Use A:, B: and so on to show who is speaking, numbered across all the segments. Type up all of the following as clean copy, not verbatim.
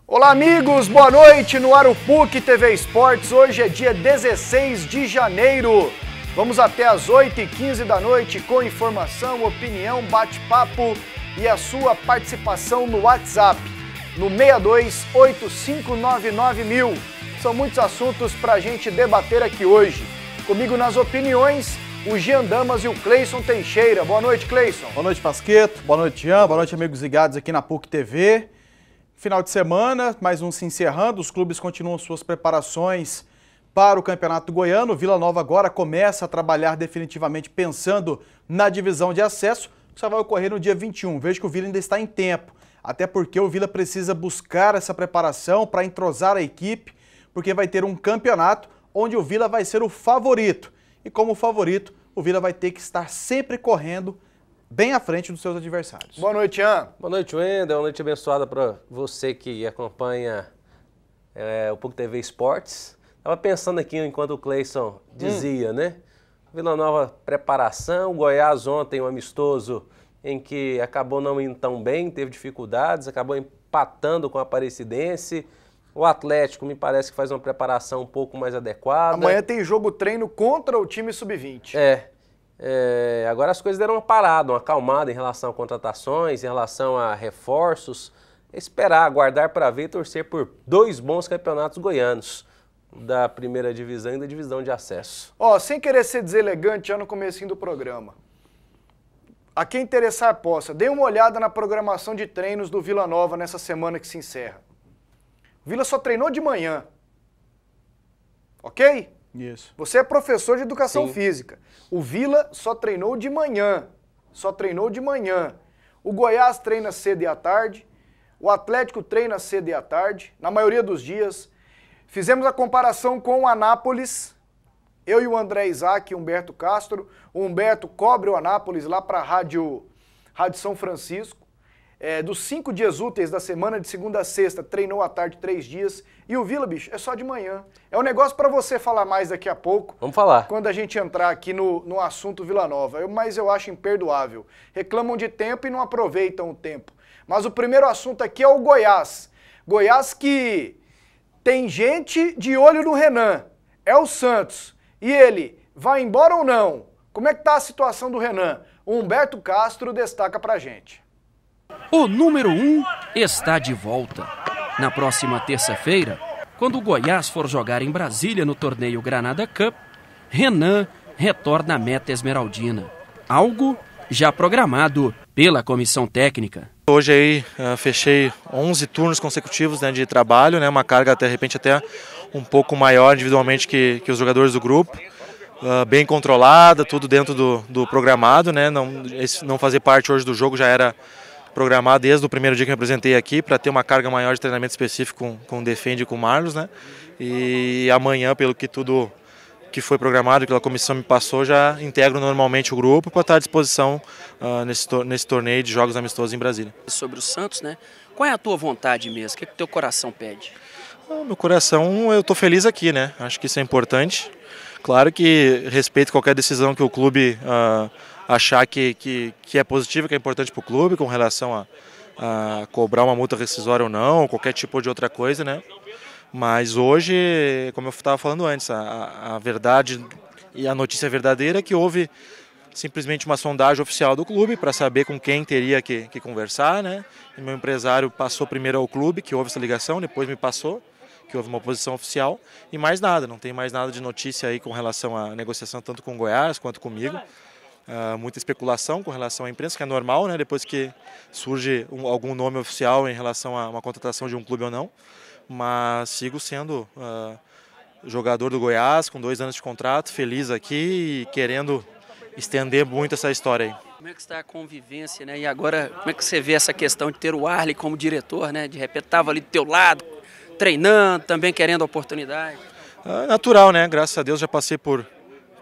A: Olá amigos, boa noite no Arupuc TV Esportes. Hoje é dia 16 de janeiro. Vamos até às 8h15 da noite com informação, opinião, bate-papo e a sua participação no WhatsApp, no 628599.000. São muitos assuntos para a gente debater aqui hoje. Comigo nas opiniões, o Jean Damas e o Cleison Teixeira. Boa noite, Cleison.
B: Boa noite, Pasqueto. Boa noite, Jean. Boa noite, amigos ligados aqui na PUC TV. Final de semana, mais um se encerrando, os clubes continuam suas preparações para o Campeonato Goiano. O Vila Nova agora começa a trabalhar definitivamente pensando na divisão de acesso, que só vai ocorrer no dia 21. Vejo que o Vila ainda está em tempo, até porque o Vila precisa buscar essa preparação para entrosar a equipe, porque vai ter um campeonato onde o Vila vai ser o favorito. E como favorito, o Vila vai ter que estar sempre correndo bem à frente dos seus adversários.
A: Boa noite, Ian.
C: Boa noite, Wendel. Uma noite abençoada para você que acompanha o PUC TV Esportes. Estava pensando aqui enquanto o Cleison dizia, né? Vila Nova preparação, Goiás ontem um amistoso em que acabou não indo tão bem, teve dificuldades, acabou empatando com a Aparecidense. O Atlético me parece que faz uma preparação um pouco mais adequada.
A: Amanhã tem jogo treino contra o time sub-20.
C: Agora as coisas deram uma parada, uma acalmada em relação a contratações, em relação a reforços. Esperar, aguardar para ver e torcer por dois bons campeonatos goianos, da primeira divisão e da divisão de acesso.
A: Sem querer ser deselegante já no comecinho do programa, a quem interessar possa, dê uma olhada na programação de treinos do Vila Nova nessa semana que se encerra. O Vila só treinou de manhã, ok?
B: Isso.
A: Você é professor de educação
C: Sim.
A: física. O Vila só treinou de manhã. O Goiás treina cedo e à tarde. O Atlético treina cedo e à tarde, na maioria dos dias. Fizemos a comparação com o Anápolis. Eu e o André Isaac e o Humberto Castro. O Humberto cobre o Anápolis lá para a Rádio São Francisco. Dos 5 dias úteis da semana, de segunda a sexta, treinou à tarde 3 dias. E o Vila, bicho, é só de manhã. É um negócio para você falar mais daqui a pouco.
C: Vamos falar.
A: Quando a gente entrar aqui no assunto Vila Nova. Mas eu acho imperdoável. Reclamam de tempo e não aproveitam o tempo. Mas o primeiro assunto aqui é o Goiás. Goiás que tem gente de olho no Renan. É o Santos. E ele vai embora ou não? Como é que tá a situação do Renan? O Humberto Castro destaca pra gente.
D: O número 1 está de volta. Na próxima terça-feira, quando o Goiás for jogar em Brasília no torneio Granada Cup, Renan retorna à meta esmeraldina. Algo já programado pela comissão técnica.
E: Hoje aí fechei 11 turnos consecutivos de trabalho, uma carga de repente até um pouco maior individualmente que os jogadores do grupo. Bem controlada, tudo dentro do programado, não fazer parte hoje do jogo já era programado desde o primeiro dia que me apresentei aqui para ter uma carga maior de treinamento específico com o Defende e com o Marlos, E amanhã, pelo que tudo que foi programado e pela comissão me passou, já integro normalmente o grupo para estar à disposição nesse torneio de jogos amistosos em Brasília.
D: Sobre o Santos, qual é a tua vontade mesmo? O que o teu coração pede?
E: Meu coração, eu estou feliz aqui, Acho que isso é importante. Claro que respeito qualquer decisão que o clube achar que é positiva, que é importante para o clube, com relação a cobrar uma multa rescisória ou não, ou qualquer tipo de outra coisa, Mas hoje, como eu estava falando antes, a verdade e a notícia verdadeira é que houve simplesmente uma sondagem oficial do clube para saber com quem teria que conversar, E meu empresário passou primeiro ao clube, que houve essa ligação, depois me passou, que houve uma posição oficial, e mais nada, não tem mais nada de notícia aí com relação à negociação tanto com o Goiás quanto comigo. Muita especulação com relação à imprensa, que é normal, depois que surge algum nome oficial em relação a uma contratação de um clube ou não, mas sigo sendo jogador do Goiás, com 2 anos de contrato, feliz aqui e querendo estender muito essa história aí.
D: Como é que está a convivência, E agora, como é que você vê essa questão de ter o Arley como diretor, De repente estava ali do teu lado, treinando, também querendo oportunidade.
E: Natural, Graças a Deus já passei por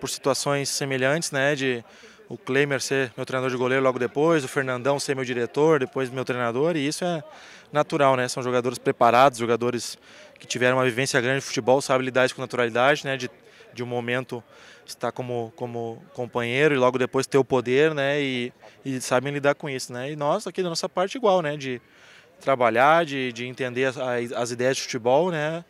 E: situações semelhantes, de o Cleimer ser meu treinador de goleiro logo depois, o Fernandão ser meu diretor, depois meu treinador, e isso é natural, São jogadores preparados, jogadores que tiveram uma vivência grande de futebol, sabem lidar com naturalidade, de um momento estar como companheiro e logo depois ter o poder, e sabem lidar com isso, E nós aqui da nossa parte igual, de trabalhar, de entender as ideias de futebol, né?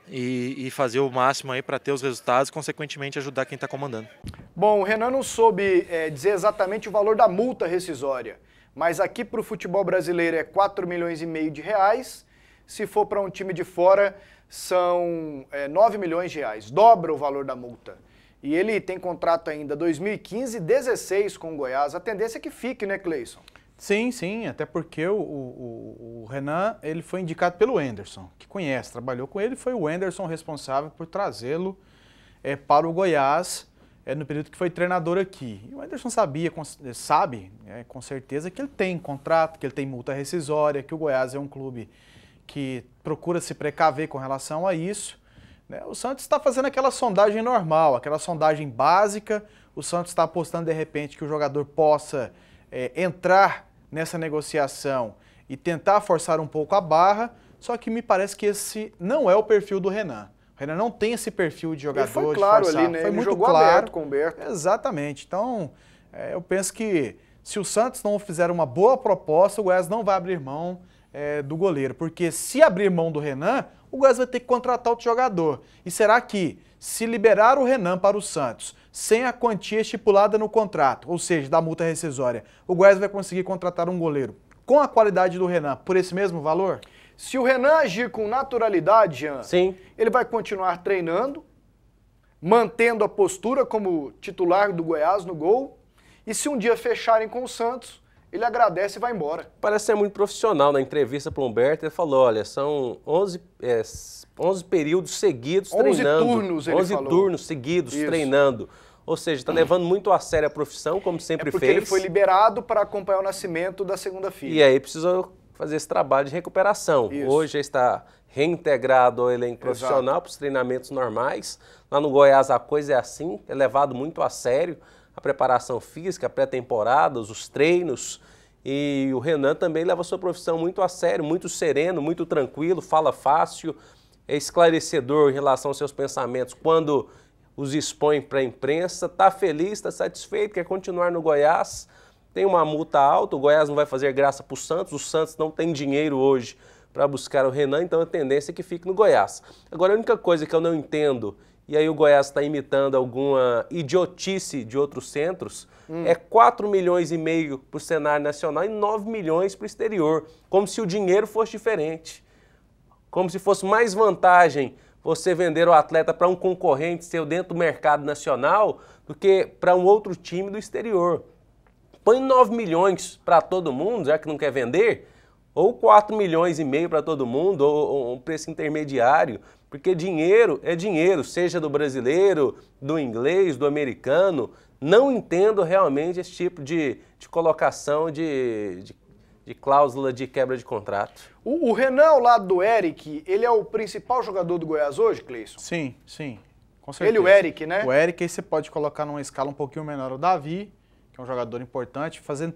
E: E fazer o máximo aí para ter os resultados e, consequentemente, ajudar quem está comandando.
A: Bom, o Renan não soube dizer exatamente o valor da multa rescisória, mas aqui para o futebol brasileiro é 4,5 milhões de reais, se for para um time de fora são 9 milhões de reais, dobra o valor da multa. E ele tem contrato ainda 2015 e 2016 com o Goiás, a tendência é que fique, né, Cleison?
B: Sim, sim, até porque o Renan ele foi indicado pelo Anderson, que conhece, trabalhou com ele, foi o Anderson responsável por trazê-lo para o Goiás no período que foi treinador aqui. E o Anderson sabe com certeza que ele tem contrato, que ele tem multa rescisória, que o Goiás é um clube que procura se precaver com relação a isso. Né? O Santos está fazendo aquela sondagem normal, aquela sondagem básica, o Santos está apostando de repente que o jogador possa entrar nessa negociação e tentar forçar um pouco a barra, só que me parece que esse não é o perfil do Renan. O Renan não tem esse perfil de jogador.
A: Ele foi claro
B: de forçar.
A: ali, né?
B: Foi
A: Ele
B: muito
A: jogou
B: claro.
A: aberto com o Humberto.
B: Exatamente. Então, eu penso que se o Santos não fizer uma boa proposta, o Goiás não vai abrir mão do goleiro, porque se abrir mão do Renan, o Goiás vai ter que contratar outro jogador. E será que, se liberar o Renan para o Santos, sem a quantia estipulada no contrato, ou seja, da multa rescisória, o Goiás vai conseguir contratar um goleiro com a qualidade do Renan por esse mesmo valor?
A: Se o Renan agir com naturalidade, Jean,
C: Sim.
A: ele vai continuar treinando, mantendo a postura como titular do Goiás no gol, e se um dia fecharem com o Santos, ele agradece e vai embora.
C: Parece ser muito profissional. Na entrevista para o Humberto, ele falou, olha, são 11 períodos seguidos
A: 11
C: treinando.
A: turnos, ele
C: 11
A: falou.
C: turnos seguidos
A: Isso.
C: treinando. Ou seja, está levando muito a sério a profissão, como sempre
A: Porque
C: fez.
A: ele foi liberado para acompanhar o nascimento da segunda filha.
C: E aí precisou fazer esse trabalho de recuperação.
A: Isso.
C: Hoje já está reintegrado ao elenco profissional para os treinamentos normais. Lá no Goiás a coisa é assim, é levado muito a sério a preparação física, a pré-temporada, os treinos. E o Renan também leva a sua profissão muito a sério, muito sereno, muito tranquilo, fala fácil, é esclarecedor em relação aos seus pensamentos quando os expõe para a imprensa, está feliz, está satisfeito, quer continuar no Goiás, tem uma multa alta, o Goiás não vai fazer graça para o Santos não tem dinheiro hoje para buscar o Renan, então a tendência é que fique no Goiás. Agora a única coisa que eu não entendo, e aí o Goiás está imitando alguma idiotice de outros centros, é 4,5 milhões para o cenário nacional e 9 milhões para o exterior, como se o dinheiro fosse diferente, como se fosse mais vantagem você vender o atleta para um concorrente seu dentro do mercado nacional do que para um outro time do exterior. Põe 9 milhões para todo mundo, já que não quer vender, ou 4,5 milhões para todo mundo, ou um preço intermediário, porque dinheiro é dinheiro, seja do brasileiro, do inglês, do americano. Não entendo realmente esse tipo de colocação de cláusula de quebra de contrato.
A: O Renan, ao lado do Eric, ele é o principal jogador do Goiás hoje, Cleison?
B: Sim, sim, com certeza.
A: Ele e o Eric, né?
B: O Eric aí você pode colocar numa escala um pouquinho menor o Davi, que é um jogador importante, fazendo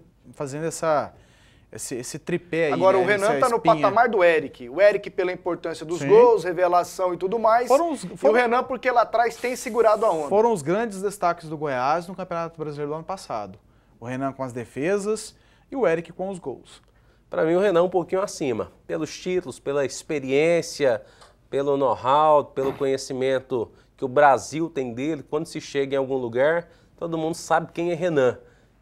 B: esse tripé aí.
A: Agora,
B: né,
A: o Renan está no
B: espinha.
A: patamar do Eric. O Eric pela importância dos gols, revelação e tudo mais. E o Renan porque lá atrás tem segurado a onda.
B: Foram os grandes destaques do Goiás no Campeonato Brasileiro do ano passado. O Renan com as defesas e o Eric com os gols.
C: Para mim, o Renan um pouquinho acima, pelos títulos, pela experiência, pelo know-how, pelo conhecimento que o Brasil tem dele. Quando se chega em algum lugar, todo mundo sabe quem é Renan.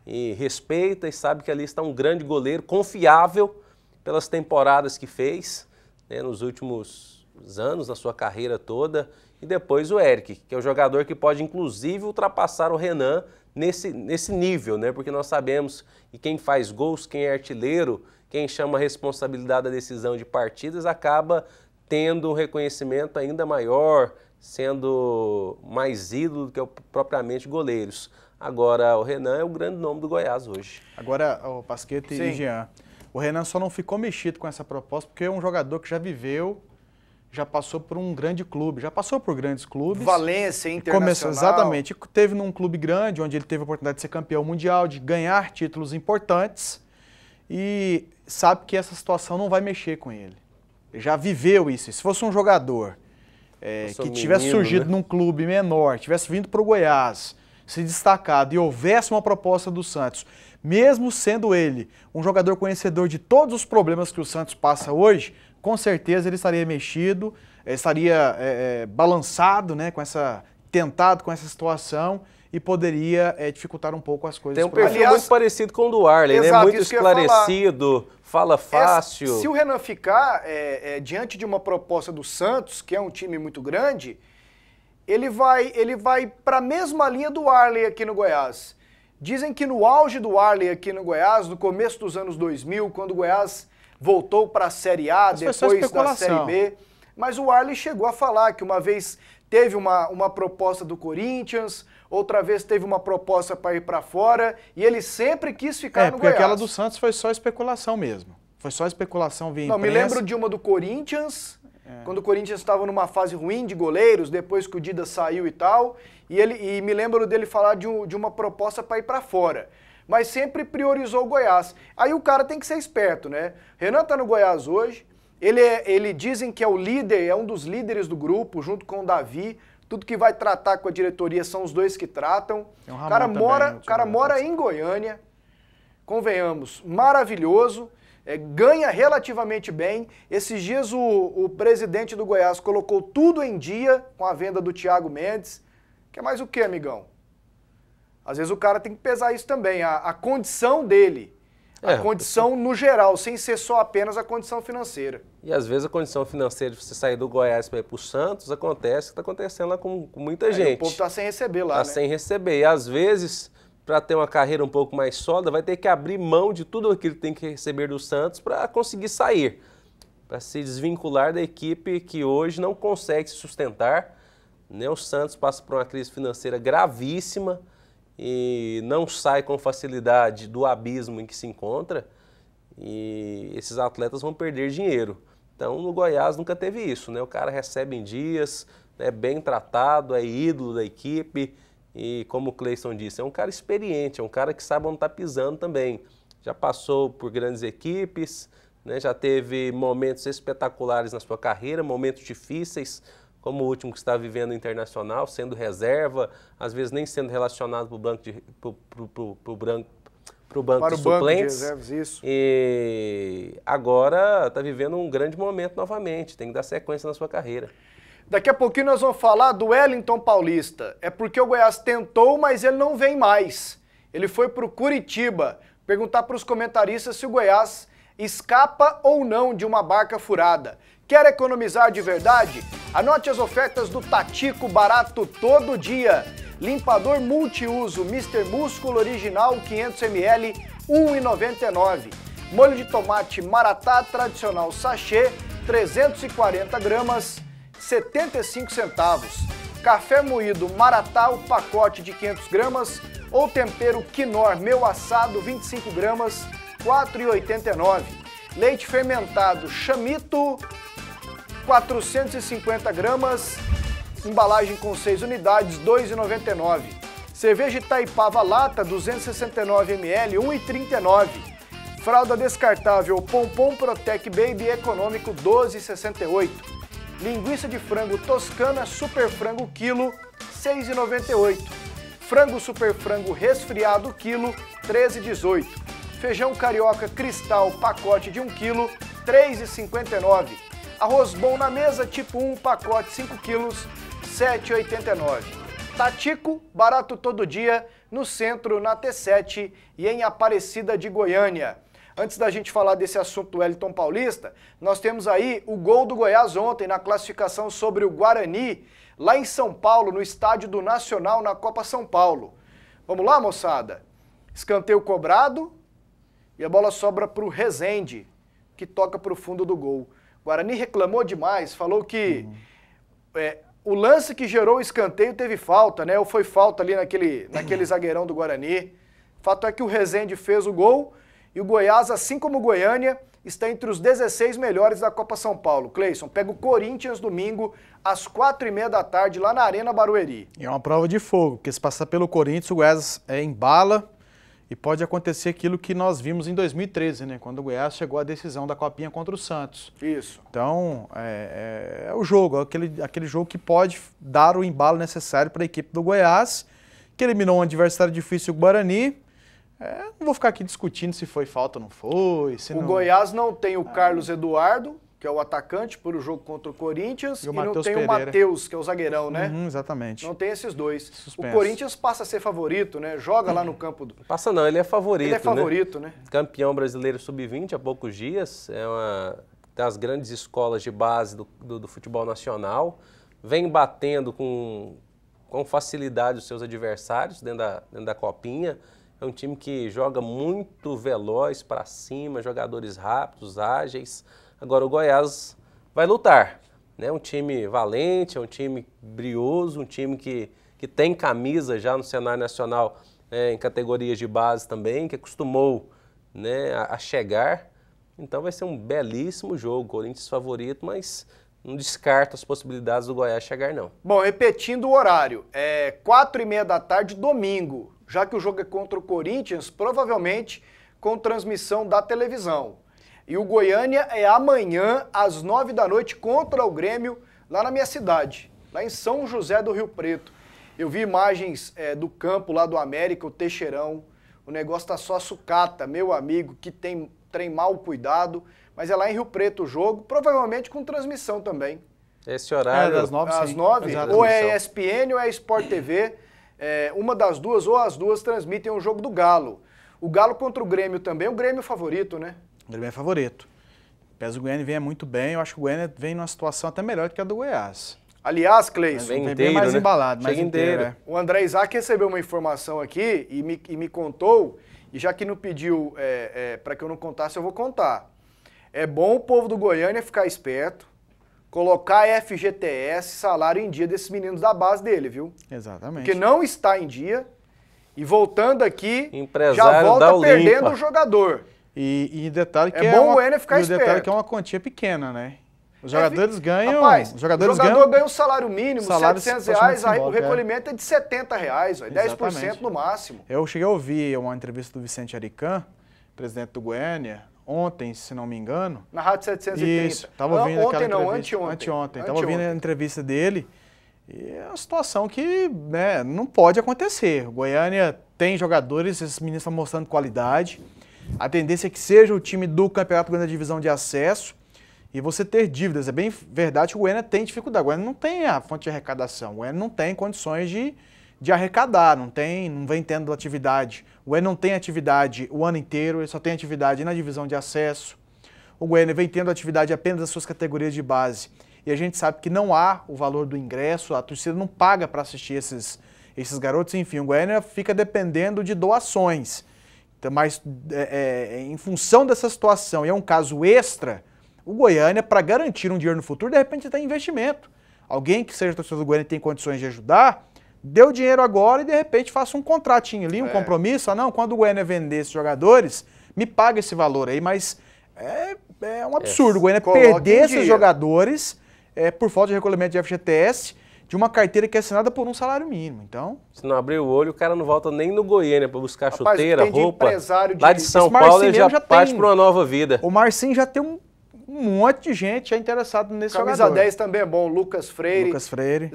C: E respeita e sabe que ali está um grande goleiro, confiável pelas temporadas que fez, né, nos últimos anos, na sua carreira toda. E depois o Eric, que é o jogador que pode inclusive ultrapassar o Renan nesse nível, né? Porque nós sabemos que quem faz gols, quem é artilheiro, quem chama a responsabilidade da decisão de partidas, acaba tendo um reconhecimento ainda maior, sendo mais ídolo do que propriamente goleiros. Agora, o Renan é o grande nome do Goiás hoje.
B: Agora, o Pasquetto e Jean, o Renan só não ficou mexido com essa proposta porque é um jogador que já viveu, já passou por um grande clube, já passou por grandes clubes.
A: Valência, Internacional.
B: Começou, exatamente. Teve num clube grande, onde ele teve a oportunidade de ser campeão mundial, de ganhar títulos importantes e sabe que essa situação não vai mexer com ele. Ele já viveu isso. Se fosse um jogador que tivesse surgido num clube menor, tivesse vindo para o Goiás, se destacado e houvesse uma proposta do Santos, mesmo sendo ele um jogador conhecedor de todos os problemas que o Santos passa hoje, com certeza ele estaria mexido, estaria balançado, né, tentado com essa situação e poderia dificultar um pouco as coisas.
C: Tem um perfil muito parecido com o do Arley, né? Muito esclarecido, fala fácil.
A: Se o Renan ficar diante de uma proposta do Santos, que é um time muito grande, ele vai para a mesma linha do Arley aqui no Goiás. Dizem que no auge do Arley aqui no Goiás, no começo dos anos 2000, quando o Goiás voltou para a Série A, depois da Série B, mas o Arley chegou a falar que uma vez teve uma proposta do Corinthians, outra vez teve uma proposta para ir para fora, e ele sempre quis ficar no Goiás.
B: Porque aquela do Santos foi só especulação mesmo. Foi só especulação via imprensa.
A: Não, me lembro de uma do Corinthians, quando o Corinthians estava numa fase ruim de goleiros, depois que o Dida saiu e tal, e me lembro dele falar de uma proposta para ir para fora. Mas sempre priorizou o Goiás. Aí o cara tem que ser esperto, né? Renan tá no Goiás hoje, ele dizem que é o líder, é um dos líderes do grupo, junto com o Davi. Tudo que vai tratar com a diretoria são os dois que tratam. O cara mora em Goiânia, convenhamos, maravilhoso, ganha relativamente bem. Esses dias o presidente do Goiás colocou tudo em dia com a venda do Thiago Mendes. Quer mais o quê, amigão? Às vezes o cara tem que pesar isso também, a condição dele. A condição no geral, sem ser só apenas a condição financeira.
C: E às vezes a condição financeira de você sair do Goiás para ir para o Santos acontece, está acontecendo lá com muita gente.
A: O povo está sem receber lá,
C: né? Sem receber. E às vezes, para ter uma carreira um pouco mais sólida, vai ter que abrir mão de tudo aquilo que tem que receber do Santos para conseguir sair. Para se desvincular da equipe que hoje não consegue se sustentar. Né? O Santos passa por uma crise financeira gravíssima e não sai com facilidade do abismo em que se encontra, e esses atletas vão perder dinheiro. Então, no Goiás nunca teve isso, né? O cara recebe em dias, é bem tratado, é ídolo da equipe, e como o Cleison disse, é um cara experiente, é um cara que sabe onde está pisando também. Já passou por grandes equipes, né? Já teve momentos espetaculares na sua carreira, momentos difíceis, como o último que está vivendo internacional, sendo reserva, às vezes nem sendo relacionado para o banco de suplentes.
A: De reservas, isso.
C: E agora está vivendo um grande momento novamente, tem que dar sequência na sua carreira.
A: Daqui a pouquinho nós vamos falar do Wellington Paulista. É porque o Goiás tentou, mas ele não vem mais. Ele foi para o Curitiba perguntar para os comentaristas se o Goiás escapa ou não de uma barca furada. Quer economizar de verdade? Anote as ofertas do Tatico, barato todo dia. Limpador multiuso Mr. Músculo Original 500ml, R$ 1,99. Molho de tomate Maratá tradicional sachê, 340 gramas, 75 centavos. Café moído Maratá, o pacote de 500 gramas, ou tempero Quinor meu assado, 25 gramas, R$ 4,89. Leite fermentado Chamito, 450 gramas, embalagem com 6 unidades, R$ 2,99. Cerveja Itaipava lata, 269 ml, R$ 1,39. Fralda descartável Pompom Protec Baby econômico, R$ 12,68. Linguiça de frango Toscana Super Frango quilo, R$ 6,98. Frango Super Frango resfriado quilo, R$ 13,18. Feijão carioca cristal pacote de 1 quilo, R$ 3,59. Arroz bom na mesa tipo 1 pacote 5 quilos, R$ 7,89. Tatico, barato todo dia, no centro, na T7 e em Aparecida de Goiânia. Antes da gente falar desse assunto do Wellington Paulista, nós temos aí o gol do Goiás ontem na classificação sobre o Guarani, lá em São Paulo, no estádio do Nacional, na Copa São Paulo. Vamos lá, moçada? Escanteio cobrado e a bola sobra para o Rezende, que toca para o fundo do gol. O Guarani reclamou demais, falou que o lance que gerou o escanteio teve falta, né? Ou foi falta ali naquele zagueirão do Guarani. Fato é que o Rezende fez o gol e o Goiás, assim como o Goiânia, está entre os 16 melhores da Copa São Paulo. Cleison, pega o Corinthians domingo, às 4h30 da tarde, lá na Arena Barueri.
B: E é uma prova de fogo, porque se passar pelo Corinthians, o Goiás embala e pode acontecer aquilo que nós vimos em 2013, né? Quando o Goiás chegou à decisão da Copinha contra o Santos.
A: Isso.
B: Então, é o jogo, aquele jogo que pode dar o embalo necessário para a equipe do Goiás, que eliminou um adversário difícil, o Guarani, Não vou ficar aqui discutindo se foi falta ou não foi.
A: O Goiás não tem o Carlos Eduardo, que é o atacante por o jogo contra o Corinthians, e não tem o Matheus, que é o zagueirão, né?
B: Exatamente.
A: Não tem esses dois.
B: Suspenso.
A: O Corinthians passa a ser favorito, né? Joga lá no campo do...
C: Passa não, ele é favorito.
A: Ele é favorito, né?
C: Campeão brasileiro sub-20 há poucos dias, é uma das grandes escolas de base do futebol nacional, vem batendo com facilidade os seus adversários dentro da copinha. É um time que joga muito veloz para cima, jogadores rápidos, ágeis. Agora o Goiás vai lutar, né? Um time valente, é um time brioso, um time que tem camisa já no cenário nacional, em categorias de base também, que acostumou, né, a chegar. Então vai ser um belíssimo jogo, Corinthians favorito, mas não descarto as possibilidades do Goiás chegar não.
A: Bom, repetindo o horário, 4h30 da tarde, domingo, já que o jogo é contra o Corinthians, provavelmente com transmissão da televisão. E o Goiânia é amanhã, às 9 da noite, contra o Grêmio, lá na minha cidade, lá em São José do Rio Preto. Eu vi imagens do campo lá do América, o Teixeirão, o negócio tá só sucata, meu amigo, que tem trem mal cuidado, mas é lá em Rio Preto o jogo, provavelmente com transmissão também.
C: Esse horário...
B: das 9,
A: às 9, ou é ESPN ou é Sport TV, uma das duas ou as duas transmitem o jogo do Galo. O Galo contra o Grêmio também, o Grêmio favorito, né?
B: O Grêmio é favorito. Pese o Goiânia venha muito bem, eu acho que o Goiânia vem numa situação até melhor do que a do Goiás.
A: Aliás, Cleison,
B: vem bem mais embalado, mais inteiro.
A: O André Isaac recebeu uma informação aqui e me contou, e já que não pediu para que eu não contasse, eu vou contar. É bom o povo do Goiânia ficar esperto, colocar FGTS, salário em dia desses meninos da base dele, viu?
B: Exatamente.
A: Porque não está em dia, e voltando aqui,
C: empresário
A: já volta perdendo
C: Olimpa.
A: o jogador.
B: E detalhe que
A: bom o Goiânia ficar esperto.
B: detalhe que é uma quantia pequena, né? Os jogadores ganham...
A: Rapaz,
B: os jogadores
A: o jogador ganha um salário mínimo,
B: salário
A: R$700, aí o recolhimento é de R$70, 10% no máximo.
B: Eu cheguei a ouvir uma entrevista do Vicente Arican, presidente do Goiânia, ontem, se não me engano.
A: Na Rádio 730.
B: Isso, estava ouvindo aquela entrevista.
A: Anteontem.
B: Estava ouvindo a entrevista dele. E é uma situação que, né, não pode acontecer. O Goiânia tem jogadores, esses meninos estão mostrando qualidade. A tendência é que seja o time do Campeonato Goiano da Divisão de Acesso. E você ter dívidas. É bem verdade que o Goiânia tem dificuldade. O Goiânia não tem a fonte de arrecadação. O Goiânia não tem condições de arrecadar. Não vem tendo atividade. O Goiânia não tem atividade o ano inteiro. Ele só tem atividade na divisão de acesso. O Goiânia vem tendo atividade apenas nas suas categorias de base. E a gente sabe que não há o valor do ingresso. A torcida não paga para assistir esses garotos. Enfim, o Goiânia fica dependendo de doações. Então, mas em função dessa situação, e é um caso extra... O Goiânia, para garantir um dinheiro no futuro, de repente tem investimento. Alguém que seja torcedor do Goiânia e tem condições de ajudar, dê o dinheiro agora e de repente faça um contratinho ali, um compromisso. Não, quando o Goiânia vender esses jogadores, me paga esse valor aí, mas é um absurdo o Goiânia perder esses jogadores por falta de recolhimento de FGTS de uma carteira que é assinada por um salário mínimo. Então,
C: se não abrir o olho, o cara não volta nem no Goiânia para buscar chuteira, roupa.
A: Lá
C: de São Paulo ele já parte para uma nova vida.
B: O Marcinho já tem um monte de gente já interessado nesse
A: jogador. Camisa 10 também é bom, Lucas Freire.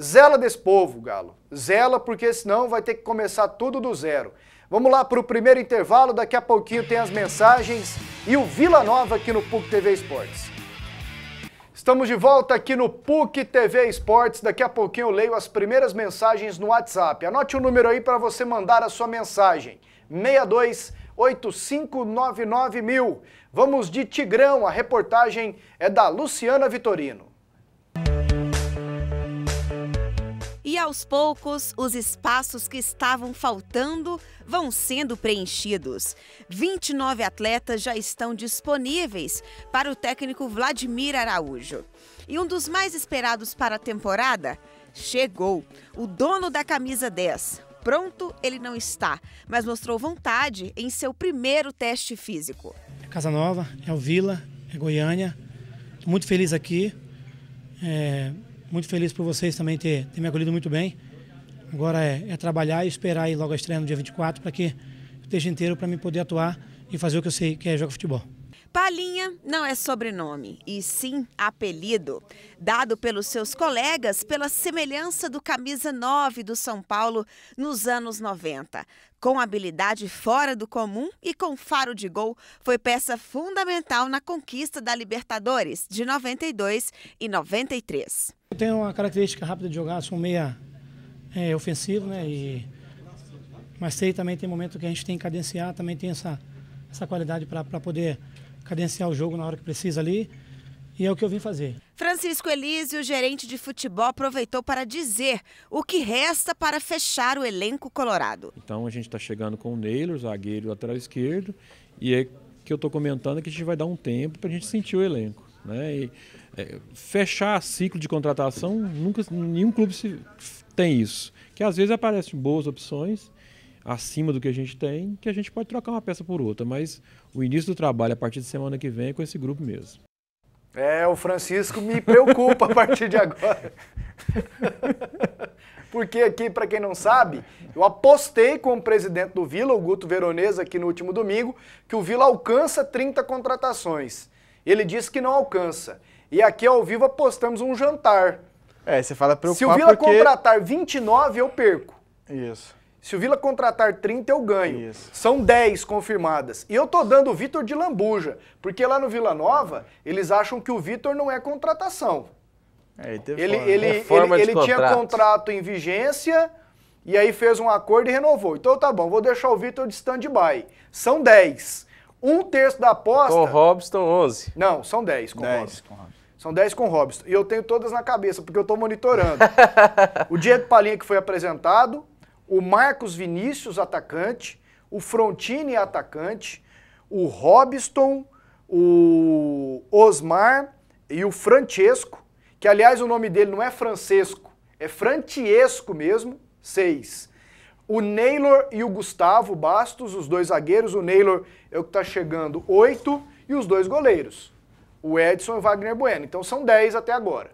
A: Zela desse povo, Galo. Zela, porque senão vai ter que começar tudo do zero. Vamos lá para o primeiro intervalo, daqui a pouquinho tem as mensagens e o Vila Nova aqui no PUC TV Esportes. Estamos de volta aqui no PUC TV Esportes, daqui a pouquinho eu leio as primeiras mensagens no WhatsApp. Anote o número aí para você mandar a sua mensagem, 628599.000. Vamos de Tigrão, a reportagem é da Luciana Vitorino.
F: E aos poucos, os espaços que estavam faltando vão sendo preenchidos. 29 atletas já estão disponíveis para o técnico Vladimir Araújo. E um dos mais esperados para a temporada chegou, o dono da camisa 10. Pronto, ele não está, mas mostrou vontade em seu primeiro teste físico.
G: Casa Nova, é o Vila, é Goiânia. Estou muito feliz aqui. Muito feliz por vocês também ter me acolhido muito bem. Agora é trabalhar e esperar aí logo a estreia no dia 24 para que eu esteja inteiro para mim poder atuar e fazer o que eu sei, que é jogar futebol.
F: Palinha não é sobrenome, e sim apelido, dado pelos seus colegas pela semelhança do camisa 9 do São Paulo nos anos 90. Com habilidade fora do comum e com faro de gol, foi peça fundamental na conquista da Libertadores de 92 e 93.
G: Eu tenho uma característica rápida de jogar, sou meia ofensivo, né? Mas também tem momento que a gente tem que cadenciar, também tem essa qualidade para poder cadenciar o jogo na hora que precisa ali, e é o que eu vim fazer.
F: Francisco Elísio, gerente de futebol, aproveitou para dizer o que resta para fechar o elenco colorado.
H: Então a gente está chegando com o Neylor, zagueiro, lateral esquerdo, e é que eu estou comentando que a gente vai dar um tempo para a gente sentir o elenco, né? E, fechar ciclo de contratação, nenhum clube tem isso, que às vezes aparecem boas opções acima do que a gente tem, que a gente pode trocar uma peça por outra, mas o início do trabalho a partir de semana que vem é com esse grupo mesmo.
A: O Francisco me preocupa a partir de agora. Porque aqui, para quem não sabe, eu apostei com o presidente do Vila, o Guto Veronese, aqui no último domingo, que o Vila alcança 30 contratações. Ele disse que não alcança. E aqui ao vivo apostamos um jantar.
B: Você fala preocupar.
A: Se o Vila contratar 29, eu perco.
B: Isso.
A: Se o Vila contratar 30, eu ganho.
B: Isso.
A: São 10 confirmadas. E eu tô dando o Vitor de lambuja, porque lá no Vila Nova, eles acham que o Vitor não é contratação. Ele tinha contrato em vigência e aí fez um acordo e renovou. Então tá bom, vou deixar o Vitor de stand-by. São 10. Um terço da aposta...
C: Com o Robson, 11.
A: Não, são 10 com o Robson. São 10 com o Robson. E eu tenho todas na cabeça, porque eu tô monitorando. O Diego Palinha, que foi apresentado... O Marcos Vinícius, atacante, o Frontini, atacante, o Robson, o Osmar e o Francesco, que aliás o nome dele não é Francesco, é Francesco mesmo, 6. O Neylor e o Gustavo Bastos, os dois zagueiros, o Neylor é o que está chegando, 8, e os dois goleiros, o Edson e o Wagner Bueno. Então são 10 até agora.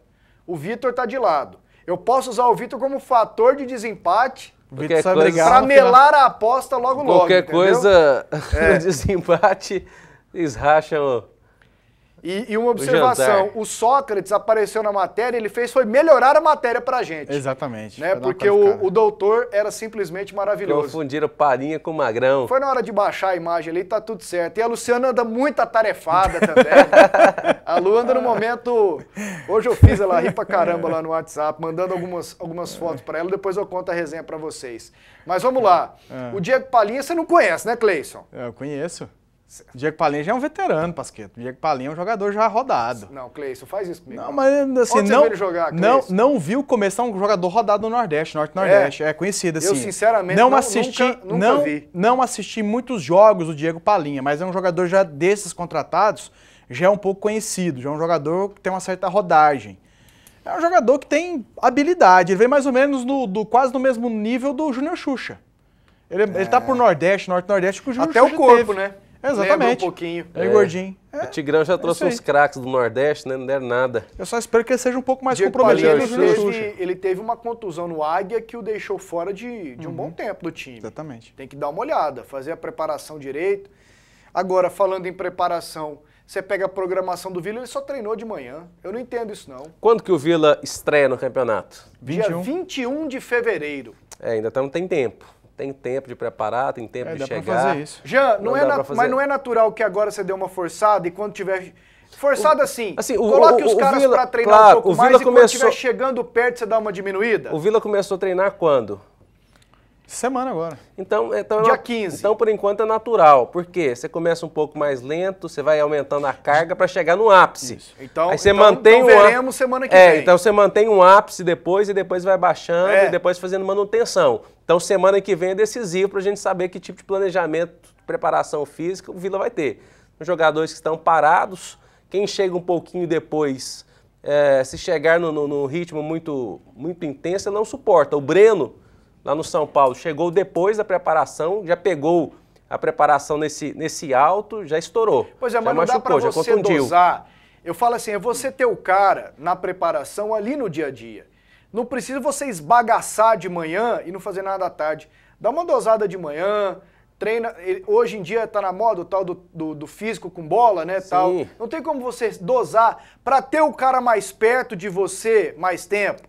A: O Vitor está de lado. Eu posso usar o Vitor como fator de desempate, para melar a aposta logo.
C: Qualquer
A: entendeu?
C: Coisa no desempate, eles racham.
A: E uma observação, o Sócrates apareceu na matéria, ele foi melhorar a matéria pra gente.
B: Exatamente.
A: Né? Porque o doutor era simplesmente maravilhoso.
C: Confundiram Palinha com Magrão.
A: Foi na hora de baixar a imagem ali, tá tudo certo. E a Luciana anda muito atarefada também. A Lu anda no momento... Hoje eu fiz ela rir pra caramba lá no WhatsApp, mandando algumas fotos pra ela, depois eu conto a resenha pra vocês. Mas vamos lá. O Diego Palinha você não conhece, né, Cleison?
B: Eu conheço. O Diego Palinha já é um veterano, Pasqueto. O Diego Palinha é um jogador já rodado.
A: Não, Cleison, faz isso comigo.
B: Não, mas assim,
A: onde você viu ele jogar,
B: não viu começar um jogador rodado no Nordeste, Norte-Nordeste. É conhecido assim.
A: Eu, sinceramente, nunca vi.
B: Não assisti muitos jogos do Diego Palinha, mas é um jogador já desses contratados, já é um pouco conhecido, já é um jogador que tem uma certa rodagem. É um jogador que tem habilidade, ele vem mais ou menos quase no mesmo nível do Júnior Xuxa. Ele tá por Nordeste, Norte-Nordeste, com o Júnior
A: Xuxa
B: Até o corpo,
A: teve. Né?
B: Exatamente.
A: Lembra um pouquinho.
B: É gordinho.
C: O Tigrão já trouxe uns craques do Nordeste, né? Não deram nada.
B: Eu só espero que ele seja um pouco mais
A: Diego
B: comprometido.
A: Ele teve uma contusão no Águia que o deixou fora de um bom tempo do time.
B: Exatamente.
A: Tem que dar uma olhada, fazer a preparação direito. Agora, falando em preparação, você pega a programação do Vila, ele só treinou de manhã. Eu não entendo isso, não.
C: Quando que o Vila estreia no campeonato?
A: Dia 21 de fevereiro.
C: Ainda tem tempo. Tem tempo de preparar, tem tempo de chegar.
B: Pra fazer isso.
A: Jean, mas não é natural que agora você dê uma forçada e quando tiver... Forçada assim coloque os caras para treinar um pouco mais e quando estiver chegando perto você dá uma diminuída?
C: O Vila começou a treinar quando?
B: Semana agora.
C: Então,
A: dia 15.
C: Então, por enquanto, é natural. Por quê? Você começa um pouco mais lento, você vai aumentando a carga para chegar no ápice.
A: Isso. Então,
C: aí você mantém
A: veremos semana que vem.
C: Então você mantém um ápice depois e depois vai baixando e depois fazendo manutenção. Então, semana que vem é decisivo para a gente saber que tipo de planejamento, de preparação física o Vila vai ter. Os jogadores que estão parados, quem chega um pouquinho depois, se chegar no ritmo muito intenso, ele não suporta. O Breno, lá no São Paulo, chegou depois da preparação, já pegou a preparação nesse alto, já estourou.
A: Pois é, mas não dá para você dosar. Eu falo assim, é você ter o cara na preparação ali no dia a dia. Não precisa você esbagaçar de manhã e não fazer nada à tarde. Dá uma dosada de manhã, treina, hoje em dia tá na moda o tal do físico com bola, né, tal. Não tem como você dosar para ter o cara mais perto de você mais tempo.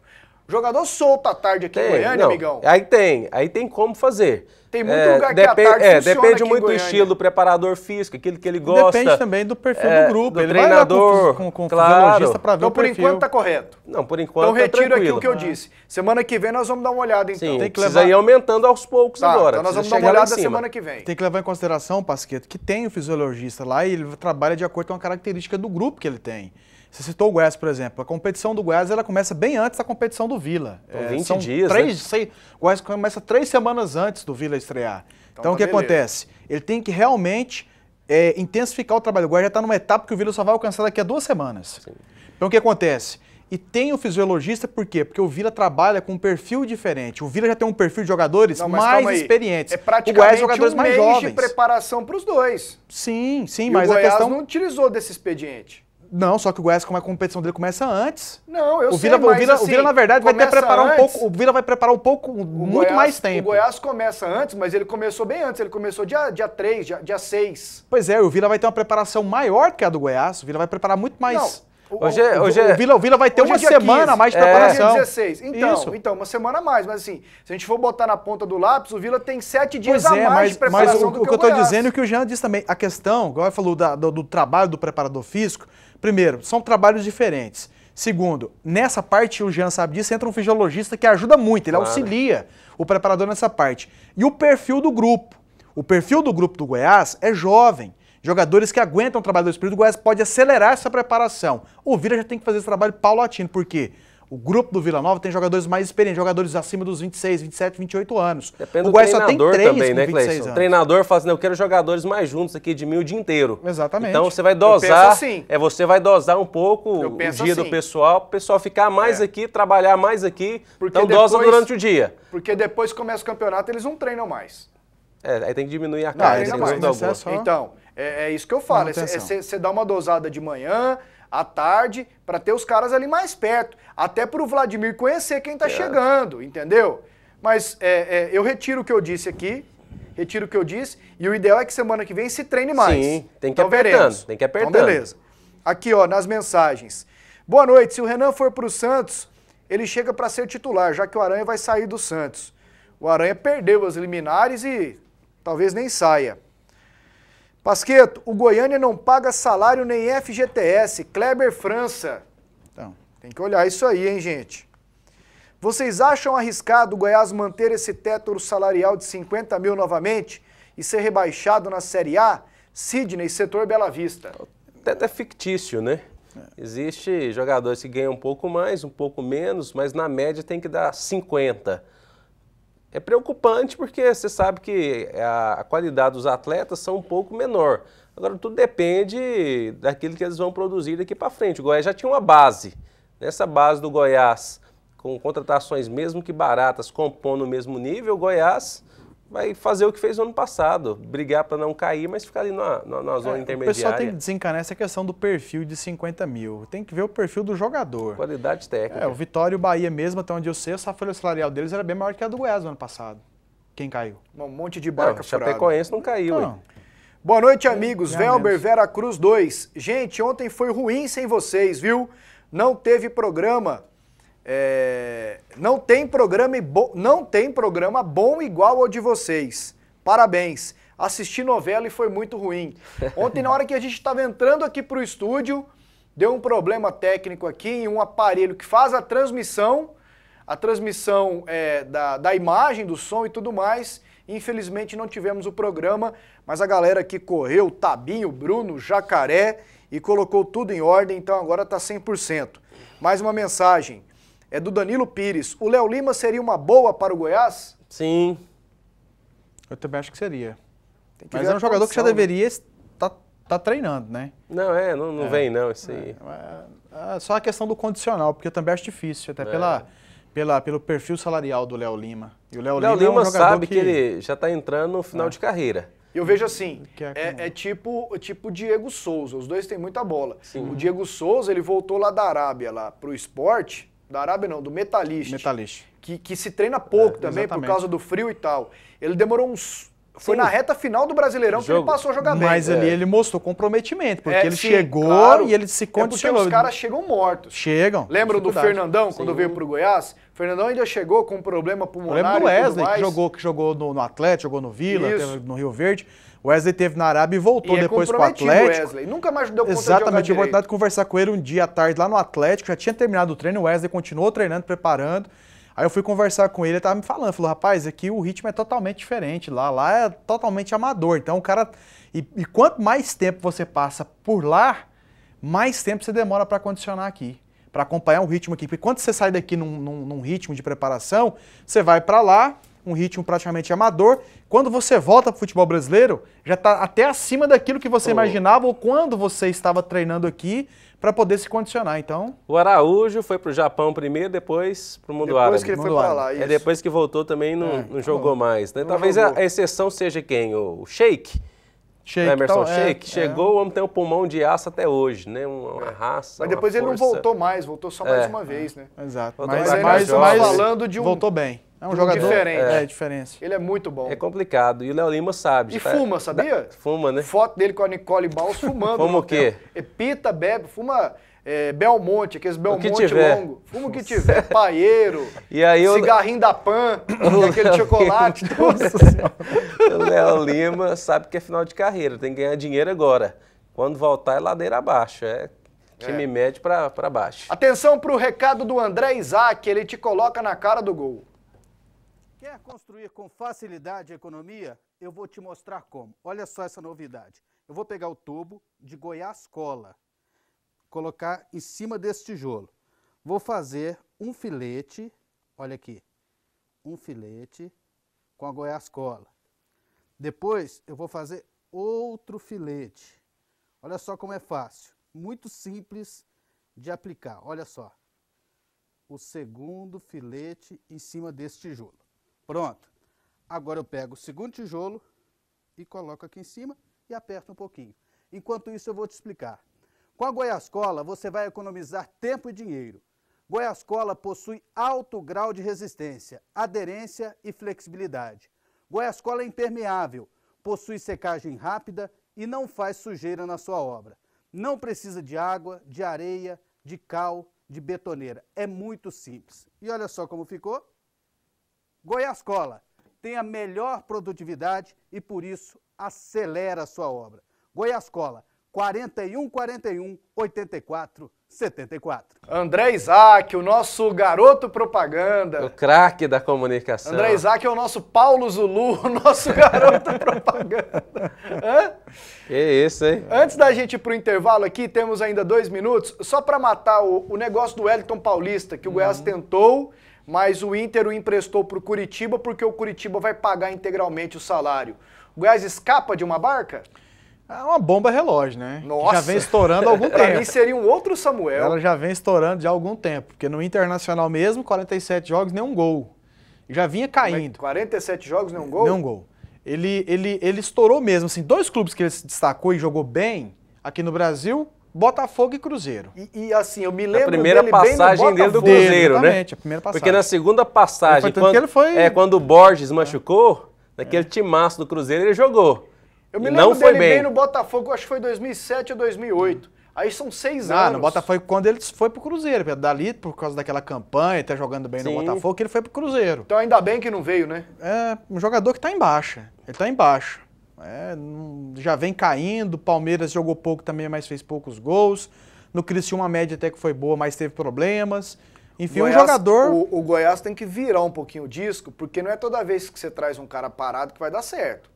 A: O jogador solta à tarde aqui em Goiânia, amigão.
C: Aí tem como fazer.
A: Tem muito lugar que à tarde funciona
C: depende muito do
A: Goiânia.
C: estilo do preparador físico, aquilo que ele gosta.
B: Depende também do perfil do grupo.
C: Do
B: ele
C: treinador,
B: vai lá com o fisiologista para ver
A: então,
B: o perfil.
A: por enquanto tá correto.
C: Não, por enquanto
A: então retiro
C: tranquilo.
A: aqui o que eu disse. Semana que vem nós vamos dar uma olhada, então.
C: Sim,
A: tem que
C: precisa ir aumentando aos poucos agora.
A: Então nós vamos dar uma olhada semana que vem.
B: Tem que levar em consideração, Pasqueto, que tem o fisiologista lá e ele trabalha de acordo com a característica do grupo que ele tem. Você citou o Goiás, por exemplo. A competição do Goiás ela começa bem antes da competição do Vila.
C: Então, 20
B: são
C: dias,
B: o Goiás começa 3 semanas antes do Vila estrear. Então o que acontece? Ele tem que realmente intensificar o trabalho. O Goiás já está numa etapa que o Vila só vai alcançar daqui a 2 semanas. Sim. Então o que acontece? E tem o fisiologista por quê? Porque o Vila trabalha com um perfil diferente. O Vila já tem um perfil de jogadores mais experientes.
A: É praticamente
B: o Goiás, jogadores mais jovens.
A: de preparação para os dois.
B: Sim,
A: e
B: mas
A: o Goiás
B: a questão
A: não utilizou desse expediente.
B: Não, só que o Goiás, como a competição dele começa antes.
A: Não, eu sei,
B: o Vila, na verdade, vai preparar um pouco. O Vila vai preparar um pouco, muito mais tempo.
A: O Goiás começa antes, mas ele começou bem antes. Ele começou dia 3, dia 6.
B: Pois é, o Vila vai ter uma preparação maior que a do Goiás. O Vila vai preparar muito mais.
A: Não.
B: O Vila vai ter uma semana a mais de preparação.
A: Dia 16. Então, uma semana a mais. Mas assim, se a gente for botar na ponta do lápis, o Vila tem 7 dias a mais de preparação do que o Goiás.
B: O que eu estou dizendo e o que o Jean disse também, a questão, igual ele falou do trabalho do preparador físico, primeiro, são trabalhos diferentes. Segundo, nessa parte, o Jean sabe disso, entra um fisiologista que ajuda muito, ele auxilia o preparador nessa parte. E o perfil do grupo. O perfil do grupo do Goiás é jovem. Jogadores que aguentam o trabalho do espírito do Goiás pode acelerar essa preparação. O Vila já tem que fazer esse trabalho paulatino, porque o grupo do Vila Nova tem jogadores mais experientes, jogadores acima dos 26, 27, 28 anos.
C: Depende
B: o Goiás
C: do treinador
B: só tem 3
C: também, né,
B: com 26
C: Cleison?
B: anos.
C: O treinador fala assim, eu quero jogadores mais juntos aqui de mim o dia inteiro.
B: Exatamente.
C: Então você vai dosar,
A: assim.
C: Você vai dosar um pouco o dia do pessoal, o pessoal ficar mais aqui, trabalhar mais aqui, porque então dosa durante o dia.
A: Porque depois que começa o campeonato, eles não treinam mais.
C: Aí tem que diminuir a carga.
A: Então, é isso que eu falo. Você dá uma dosada de manhã, à tarde, para ter os caras ali mais perto. Até para o Vladimir conhecer quem tá chegando, entendeu? Mas eu retiro o que eu disse aqui, e o ideal é que semana que vem se treine mais.
C: Sim, tem que ir apertando, tem que ir apertando.
A: Então, beleza. Aqui, ó, nas mensagens. Boa noite, se o Renan for pro Santos, ele chega para ser titular, já que o Aranha vai sair do Santos. O Aranha perdeu as liminares e talvez nem saia. Pasqueto, o Goiânia não paga salário nem FGTS. Kleber França. Então, tem que olhar isso aí, hein, gente? Vocês acham arriscado o Goiás manter esse teto salarial de 50 mil novamente e ser rebaixado na Série A? Sidney, setor Bela Vista.
C: O teto é fictício, né? Existe jogadores que ganham um pouco mais, um pouco menos, mas na média tem que dar 50. É preocupante porque você sabe que a qualidade dos atletas são um pouco menor. Agora, tudo depende daquilo que eles vão produzir daqui para frente. O Goiás já tinha uma base. Nessa base do Goiás, com contratações mesmo que baratas, compondo no mesmo nível, o Goiás vai fazer o que fez no ano passado. Brigar para não cair, mas ficar ali na zona intermediária.
B: O pessoal tem que desencanar essa questão do perfil de 50 mil. Tem que ver o perfil do jogador.
C: Qualidade técnica.
B: O Vitória e o Bahia mesmo, até onde eu sei, essa folha salarial deles era bem maior que a do Goiás no ano passado. Quem caiu?
A: Um monte de barca furada.
C: Chapecoense não caiu, hein?
A: Boa noite, amigos. Velber Vera Cruz 2. Gente, ontem foi ruim sem vocês, viu? Não teve programa. Não tem programa bom igual ao de vocês. Parabéns. Assisti novela e foi muito ruim. Ontem, na hora que a gente estava entrando aqui para o estúdio, deu um problema técnico aqui em um aparelho que faz a transmissão da imagem, do som e tudo mais. Infelizmente não tivemos o programa, mas a galera aqui correu, o Tabinho, o Bruno, o Jacaré, e colocou tudo em ordem, então agora está 100%. Mais uma mensagem. É do Danilo Pires. O Léo Lima seria uma boa para o Goiás?
C: Sim.
B: Eu também acho que seria. Mas é um jogador que já deveria estar treinando, né?
C: Não vem não, isso aí.
B: Só a questão do condicional, porque eu também acho difícil, até pelo perfil salarial do Léo Lima. E o Léo Lima é um jogador
C: sabe que ele já está entrando no final de carreira.
A: Eu vejo assim, tipo Diego Souza, os dois têm muita bola. Sim. O Diego Souza, ele voltou lá da Arábia, lá pro esporte, da Arábia não, do Metalist. Que se treina pouco também, exatamente, por causa do frio e tal. Ele demorou Foi na reta final do Brasileirão que ele passou a jogar bem.
B: Mas ali ele mostrou comprometimento, porque ele
A: sim,
B: chegou
A: claro.
B: e ele se condicionou.
A: Porque os caras chegam mortos.
B: Chegam.
A: Lembram do Fernandão, quando veio pro Goiás? O Fernandão ainda chegou com um problema pulmonar.
B: Eu lembro do Wesley, que jogou no Atlético, jogou no Vila, no Rio Verde. O Wesley teve na Arábia e voltou depois pro Atlético.
A: Wesley. Nunca mais deu conta de jogar
B: Exatamente, tive a oportunidade
A: direito.
B: de conversar com ele um dia à tarde lá no Atlético, já tinha terminado o treino, o Wesley continuou treinando, preparando. Aí eu fui conversar com ele, ele tava me falando, falou, rapaz, aqui o ritmo é totalmente diferente, lá é totalmente amador. Então o cara... E quanto mais tempo você passa por lá, mais tempo você demora para condicionar aqui, para acompanhar o ritmo aqui. Porque quando você sai daqui num ritmo de preparação, você vai para lá, um ritmo praticamente amador. Quando você volta pro futebol brasileiro, já está até acima daquilo que você imaginava ou quando você estava treinando aqui para poder se condicionar. Então,
C: o Araújo foi pro Japão primeiro, depois pro mundo árabe.
A: Depois que ele foi para lá, isso.
C: Depois que voltou também não jogou mais, né? Talvez a exceção seja quem? O Sheik? O Emerson Sheik chegou, o homem tem um pulmão de aço até hoje, né? Uma raça.
A: Mas depois ele não voltou mais, voltou só mais uma vez, né?
B: Exato.
A: Mas nós estamos falando de um...
B: Voltou bem. É um jogador
A: diferente.
B: Diferença.
A: Ele é muito bom.
C: É complicado. E o Léo Lima sabe.
A: E fuma, sabia?
C: Fuma, né?
A: Foto dele com a Nicole Baus fumando.
C: Fuma o quê?
A: Pita, bebe, fuma Belmonte, aqueles Belmonte longo. Fuma o que tiver, paieiro,
C: e aí
A: cigarrinho da Pan, aquele chocolate.
B: Nossa Senhora.
C: O Léo Lima sabe que é final de carreira, tem que ganhar dinheiro agora. Quando voltar é ladeira abaixo, time médio para baixo.
A: Atenção para o recado do André Isaac, ele te coloca na cara do gol.
I: Quer construir com facilidade a economia? Eu vou te mostrar como. Olha só essa novidade. Eu vou pegar o tubo de Goiás Cola, colocar em cima desse tijolo. Vou fazer um filete, olha aqui, um filete com a Goiás Cola. Depois eu vou fazer outro filete. Olha só como é fácil, muito simples de aplicar. Olha só, o segundo filete em cima desse tijolo. Pronto. Agora eu pego o segundo tijolo e coloco aqui em cima e aperto um pouquinho. Enquanto isso eu vou te explicar. Com a Goiás Cola você vai economizar tempo e dinheiro. Goiás Cola possui alto grau de resistência, aderência e flexibilidade. Goiás Cola é impermeável, possui secagem rápida e não faz sujeira na sua obra. Não precisa de água, de areia, de cal, de betoneira. É muito simples. E olha só como ficou. Goiás Cola tem a melhor produtividade e, por isso, acelera a sua obra. Goiás Cola, 41 41 84 74.
A: André Isaac, o nosso garoto propaganda.
C: O craque da comunicação.
A: André Isaac é o nosso Paulo Zulu, o nosso garoto propaganda.
C: Que isso, hein?
A: Antes da gente ir pro intervalo aqui, temos ainda 2 minutos, só para matar o negócio do Wellington Paulista, que o Goiás tentou, mas o Inter o emprestou pro Curitiba, porque o Curitiba vai pagar integralmente o salário. O Goiás escapa de uma barca?
B: É uma bomba relógio, né?
A: Nossa.
B: Já vem estourando há algum tempo.
A: Pra mim seria um outro Samuel.
B: Ela já vem estourando de algum tempo, porque no Internacional mesmo, 47 jogos, nenhum gol. Já vinha caindo.
A: 47 jogos, nenhum gol?
B: Nenhum gol. Ele estourou mesmo, assim, 2 clubes que ele se destacou e jogou bem aqui no Brasil, Botafogo e Cruzeiro.
A: E assim, eu me lembro
C: a primeira
A: dele
C: passagem
A: bem no
C: dele do
A: Botafogo.
C: Cruzeiro,
B: Exatamente,
C: né?
B: a primeira passagem.
C: Porque na segunda passagem, quando o Borges machucou, naquele timaço do Cruzeiro ele jogou.
A: Eu me lembro dele bem no Botafogo, acho que foi 2007 ou 2008. Aí são 6 anos.
B: No Botafogo, quando ele foi pro Cruzeiro. Dali, por causa daquela campanha, tá jogando bem no Botafogo, que ele foi pro Cruzeiro.
A: Então ainda bem que não veio, né?
B: É um jogador que tá em baixa. Ele tá em baixa. Já vem caindo, o Palmeiras jogou pouco também, mas fez poucos gols. No Criciúma a média até que foi boa, mas teve problemas. Enfim,
A: Goiás,
B: um jogador...
A: O Goiás tem que virar um pouquinho o disco, porque não é toda vez que você traz um cara parado que vai dar certo.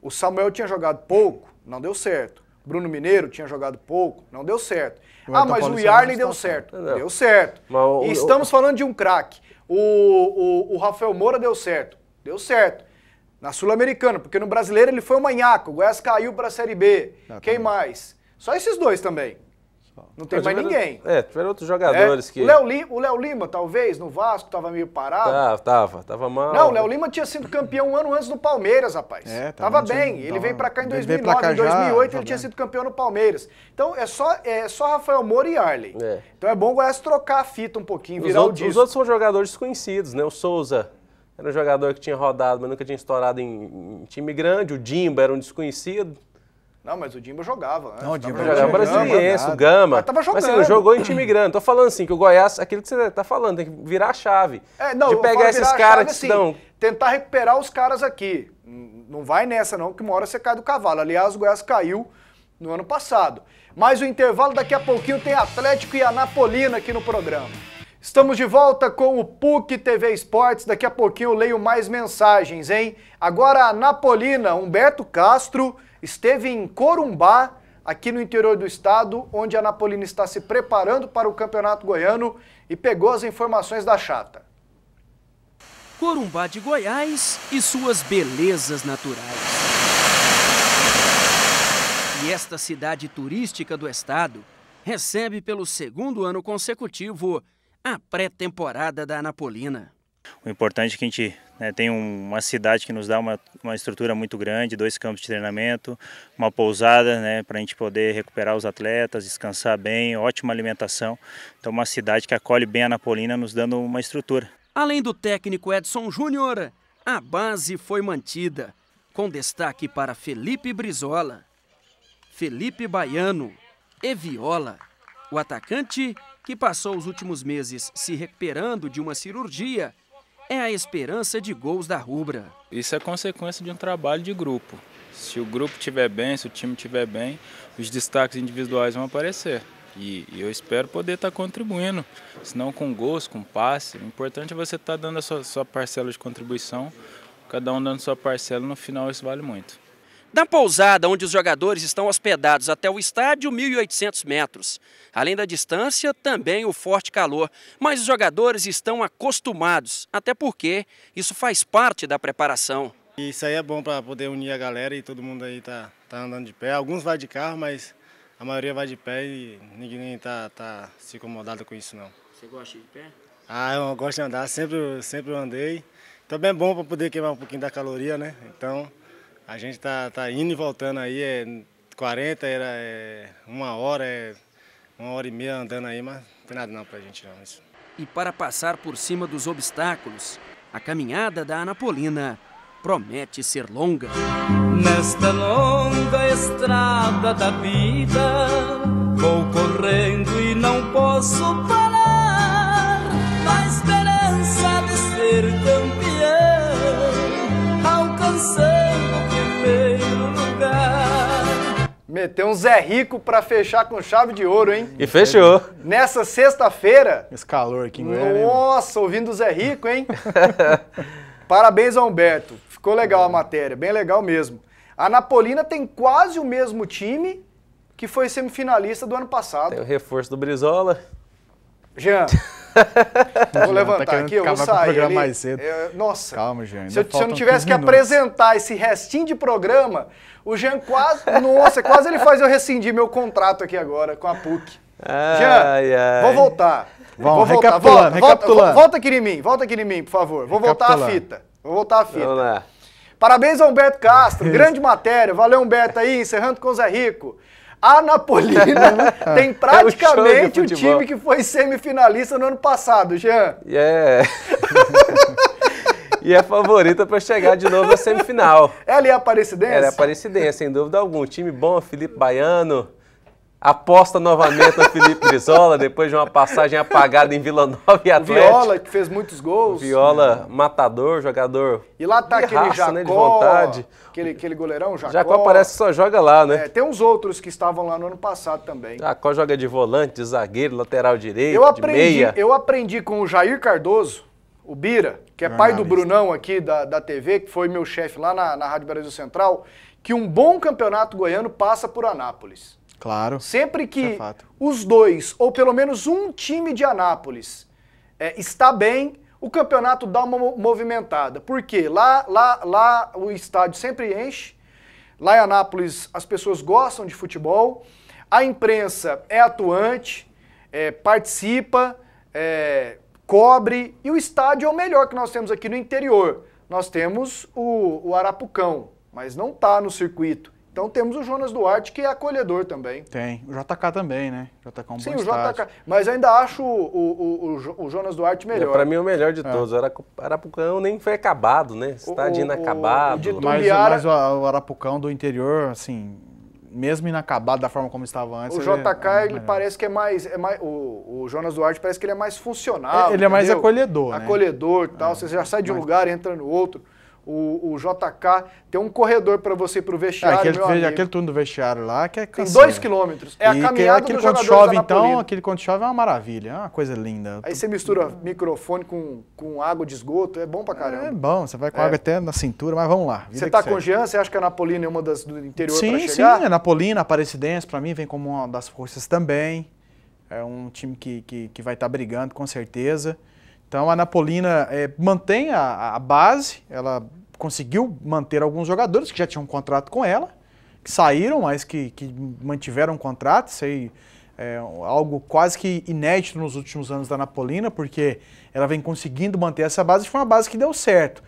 A: O Samuel tinha jogado pouco, não deu certo. Bruno Mineiro tinha jogado pouco, não deu certo. Mas o Yarley deu certo. Deu certo. E estamos falando de um craque. O Rafael Moura deu certo. Deu certo. Na Sul-Americana, porque no Brasileiro ele foi um manhaco. O Goiás caiu para a Série B. Quem mais? Só esses 2 também. Não tem mais ninguém.
C: Tiveram outros jogadores que...
A: O Léo Lima, talvez, no Vasco, tava meio parado.
C: Tava mal.
A: Não, o Léo Lima tinha sido campeão um ano antes do Palmeiras, rapaz. Tava bem. Ele veio pra cá em 2009, em 2008 ele tinha sido campeão no Palmeiras. Então é só Rafael Moura e Yarley. Então é bom o Goiás trocar a fita um pouquinho, virar o disco.
C: Os outros são jogadores desconhecidos, né? O Souza Era um jogador que tinha rodado, mas nunca tinha estourado em time grande. O Dimba era um desconhecido.
A: Não, mas o Dimba jogava.
B: Não, o Dimba
C: Jogava brasiliense, o Gama.
A: Mas tava jogando.
C: Mas assim, não jogou em time grande. Tô falando assim, que o Goiás, aquilo que você tá falando, tem que virar a chave. De pegar esses caras que estão...
A: Tentar recuperar os caras aqui. Não vai nessa não, que uma hora você cai do cavalo. Aliás, o Goiás caiu no ano passado. Mas o intervalo, daqui a pouquinho, tem Atlético e Anapolina aqui no programa. Estamos de volta com o PUC TV Esportes. Daqui a pouquinho eu leio mais mensagens, hein? Agora a Anapolina, Humberto Castro, esteve em Corumbá, aqui no interior do estado, onde a Anapolina está se preparando para o Campeonato Goiano e pegou as informações da Chata.
D: Corumbá de Goiás e suas belezas naturais. E esta cidade turística do estado recebe pelo segundo ano consecutivo a pré-temporada da Anapolina.
J: O importante é que a gente tem uma cidade que nos dá uma estrutura muito grande, 2 campos de treinamento, uma pousada para a gente poder recuperar os atletas, descansar bem, ótima alimentação. Então uma cidade que acolhe bem a Anapolina, nos dando uma estrutura.
D: Além do técnico Edson Júnior, a base foi mantida, com destaque para Felipe Brizola, Felipe Baiano e Viola, o atacante que passou os últimos meses se recuperando de uma cirurgia, é a esperança de gols da rubra.
K: Isso é consequência de um trabalho de grupo. Se o grupo estiver bem, se o time estiver bem, os destaques individuais vão aparecer. E eu espero poder estar contribuindo, se não com gols, com passe. O importante é você estar dando a sua parcela de contribuição, cada um dando sua parcela, no final isso vale muito.
D: Da pousada onde os jogadores estão hospedados até o estádio, 1.800 metros. Além da distância, também o forte calor. Mas os jogadores estão acostumados, até porque isso faz parte da preparação.
L: Isso aí é bom para poder unir a galera e todo mundo aí tá andando de pé. Alguns vai de carro, mas a maioria vai de pé e ninguém tá se incomodado com isso não.
D: Você gosta de pé?
L: Eu gosto de andar, sempre andei. Também é bom para poder queimar um pouquinho da caloria, né? Então a gente tá indo e voltando aí, 40, uma hora, 1h30 andando aí, mas não tem nada não pra gente não. Isso.
D: E para passar por cima dos obstáculos, a caminhada da Anapolina promete ser longa.
M: Nesta longa estrada da vida, vou correndo e não posso parar, na esperança de ser campeão, alcançando o primeiro lugar.
A: Meteu um Zé Rico pra fechar com chave de ouro, hein?
C: E fechou.
A: Nessa sexta-feira...
B: Esse calor aqui em Goiânia.
A: Nossa, ouvindo o Zé Rico, hein? Parabéns ao Humberto. Ficou legal a matéria, bem legal mesmo. A Anapolina tem quase o mesmo time que foi semifinalista do ano passado.
C: Tem o reforço do Brizola.
A: Jean, vou levantar aqui, eu vou sair ali.
B: Mais cedo.
A: Nossa,
B: calma, Jean.
A: Se eu não tivesse que apresentar esse restinho de programa, o Jean quase... Nossa, quase ele faz eu rescindir meu contrato aqui agora com a PUC. Jean, vou voltar.
B: Vamos,
A: vou voltar.
B: recapitulando.
A: Volta aqui em mim, por favor. Vou voltar a fita.
C: Vamos lá.
A: Parabéns ao Humberto Castro, grande matéria. Valeu, Humberto, aí, encerrando com o Zé Rico. A Anapolina tem praticamente o time que foi semifinalista no ano passado, Jean.
C: E é favorita para chegar de novo na semifinal.
A: Ela é a Aparecidense?
C: Ela é a Aparecidense, sem dúvida alguma. Time bom, Felipe Baiano. Aposta novamente no Felipe Brizola, depois de uma passagem apagada em Vila Nova e Atlético.
A: Viola, que fez muitos gols.
C: Viola, matador, jogador.
A: E lá tá aquele
C: raça,
A: Jacó,
C: né, de vontade.
A: Aquele goleirão, Jacó.
C: Jacó parece que só joga lá, né?
A: Tem uns outros que estavam lá no ano passado também.
C: Jacó joga de volante, de zagueiro, lateral direito, de meia.
A: Eu aprendi com o Jair Cardoso, o Bira, que é pai do Brunão aqui da TV, que foi meu chefe lá na Rádio Brasil Central, que um bom campeonato goiano passa por Anápolis.
B: Claro.
A: Sempre que os dois, ou pelo menos um time de Anápolis está bem, o campeonato dá uma movimentada. Por quê? Lá o estádio sempre enche, lá em Anápolis as pessoas gostam de futebol, a imprensa é atuante, participa, cobre, e o estádio é o melhor que nós temos aqui no interior. Nós temos o Arapucão, mas não está no circuito. Então temos o Jonas Duarte, que é acolhedor também.
B: Tem. O JK também, né? O JK é um
A: Sim,
B: bom
A: o
B: estádio.
A: JK. Mas ainda acho o Jonas Duarte melhor.
C: Para mim, o melhor de todos. O Arapucão nem foi acabado, né? Estádio inacabado.
B: Mas o Arapucão do interior, assim, mesmo inacabado da forma como estava antes...
A: O JK, ele parece que é mais... o Jonas Duarte parece que ele é mais funcional.
B: Ele é mais acolhedor, né?
A: Acolhedor e tal. Você já sai de um lugar e entra no outro. O JK tem um corredor para você ir pro vestiário,
B: aquele turno do vestiário lá que é
A: tem 2 quilômetros. É a caminhada dos jogadores
B: chove, então, aquele quando chove é uma maravilha, é uma coisa linda.
A: Aí você mistura microfone com água de esgoto, é bom pra caramba.
B: É bom, você vai com água até na cintura, mas vamos lá.
A: Você tá com Jean, você acha que a Napolina é uma das do interior
B: pra
A: chegar?
B: Sim, a Napolina, a Aparecidense, pra mim, vem como uma das forças também. É um time que vai estar brigando, com certeza. Então, a Napolina mantém a base, ela conseguiu manter alguns jogadores que já tinham um contrato com ela, que saíram, mas que mantiveram o contrato. Isso aí é algo quase que inédito nos últimos anos da Napolina, porque ela vem conseguindo manter essa base, foi uma base que deu certo.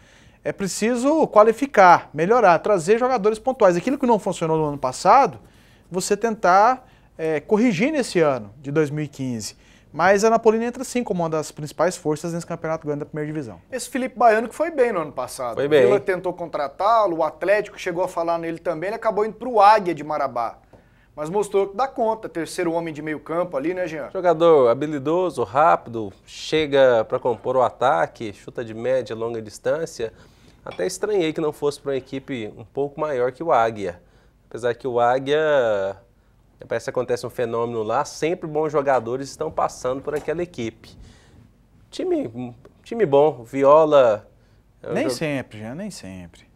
B: É preciso qualificar, melhorar, trazer jogadores pontuais. Aquilo que não funcionou no ano passado, você tentar corrigir nesse ano de 2015. Mas a Napolina entra sim como uma das principais forças nesse campeonato grande da primeira divisão.
A: Esse Felipe Baiano que foi bem no ano passado.
C: Foi bem.
A: O Vila tentou contratá-lo, o Atlético chegou a falar nele também, ele acabou indo pro Águia de Marabá. Mas mostrou que dá conta, terceiro homem de meio campo ali, né, Jean?
C: Jogador habilidoso, rápido, chega para compor o ataque, chuta de média e longa distância. Até estranhei que não fosse para uma equipe um pouco maior que o Águia. Apesar que o Águia... Parece que acontece um fenômeno lá, sempre bons jogadores estão passando por aquela equipe. Time bom, Viola...
B: Nem sempre, já, nem sempre.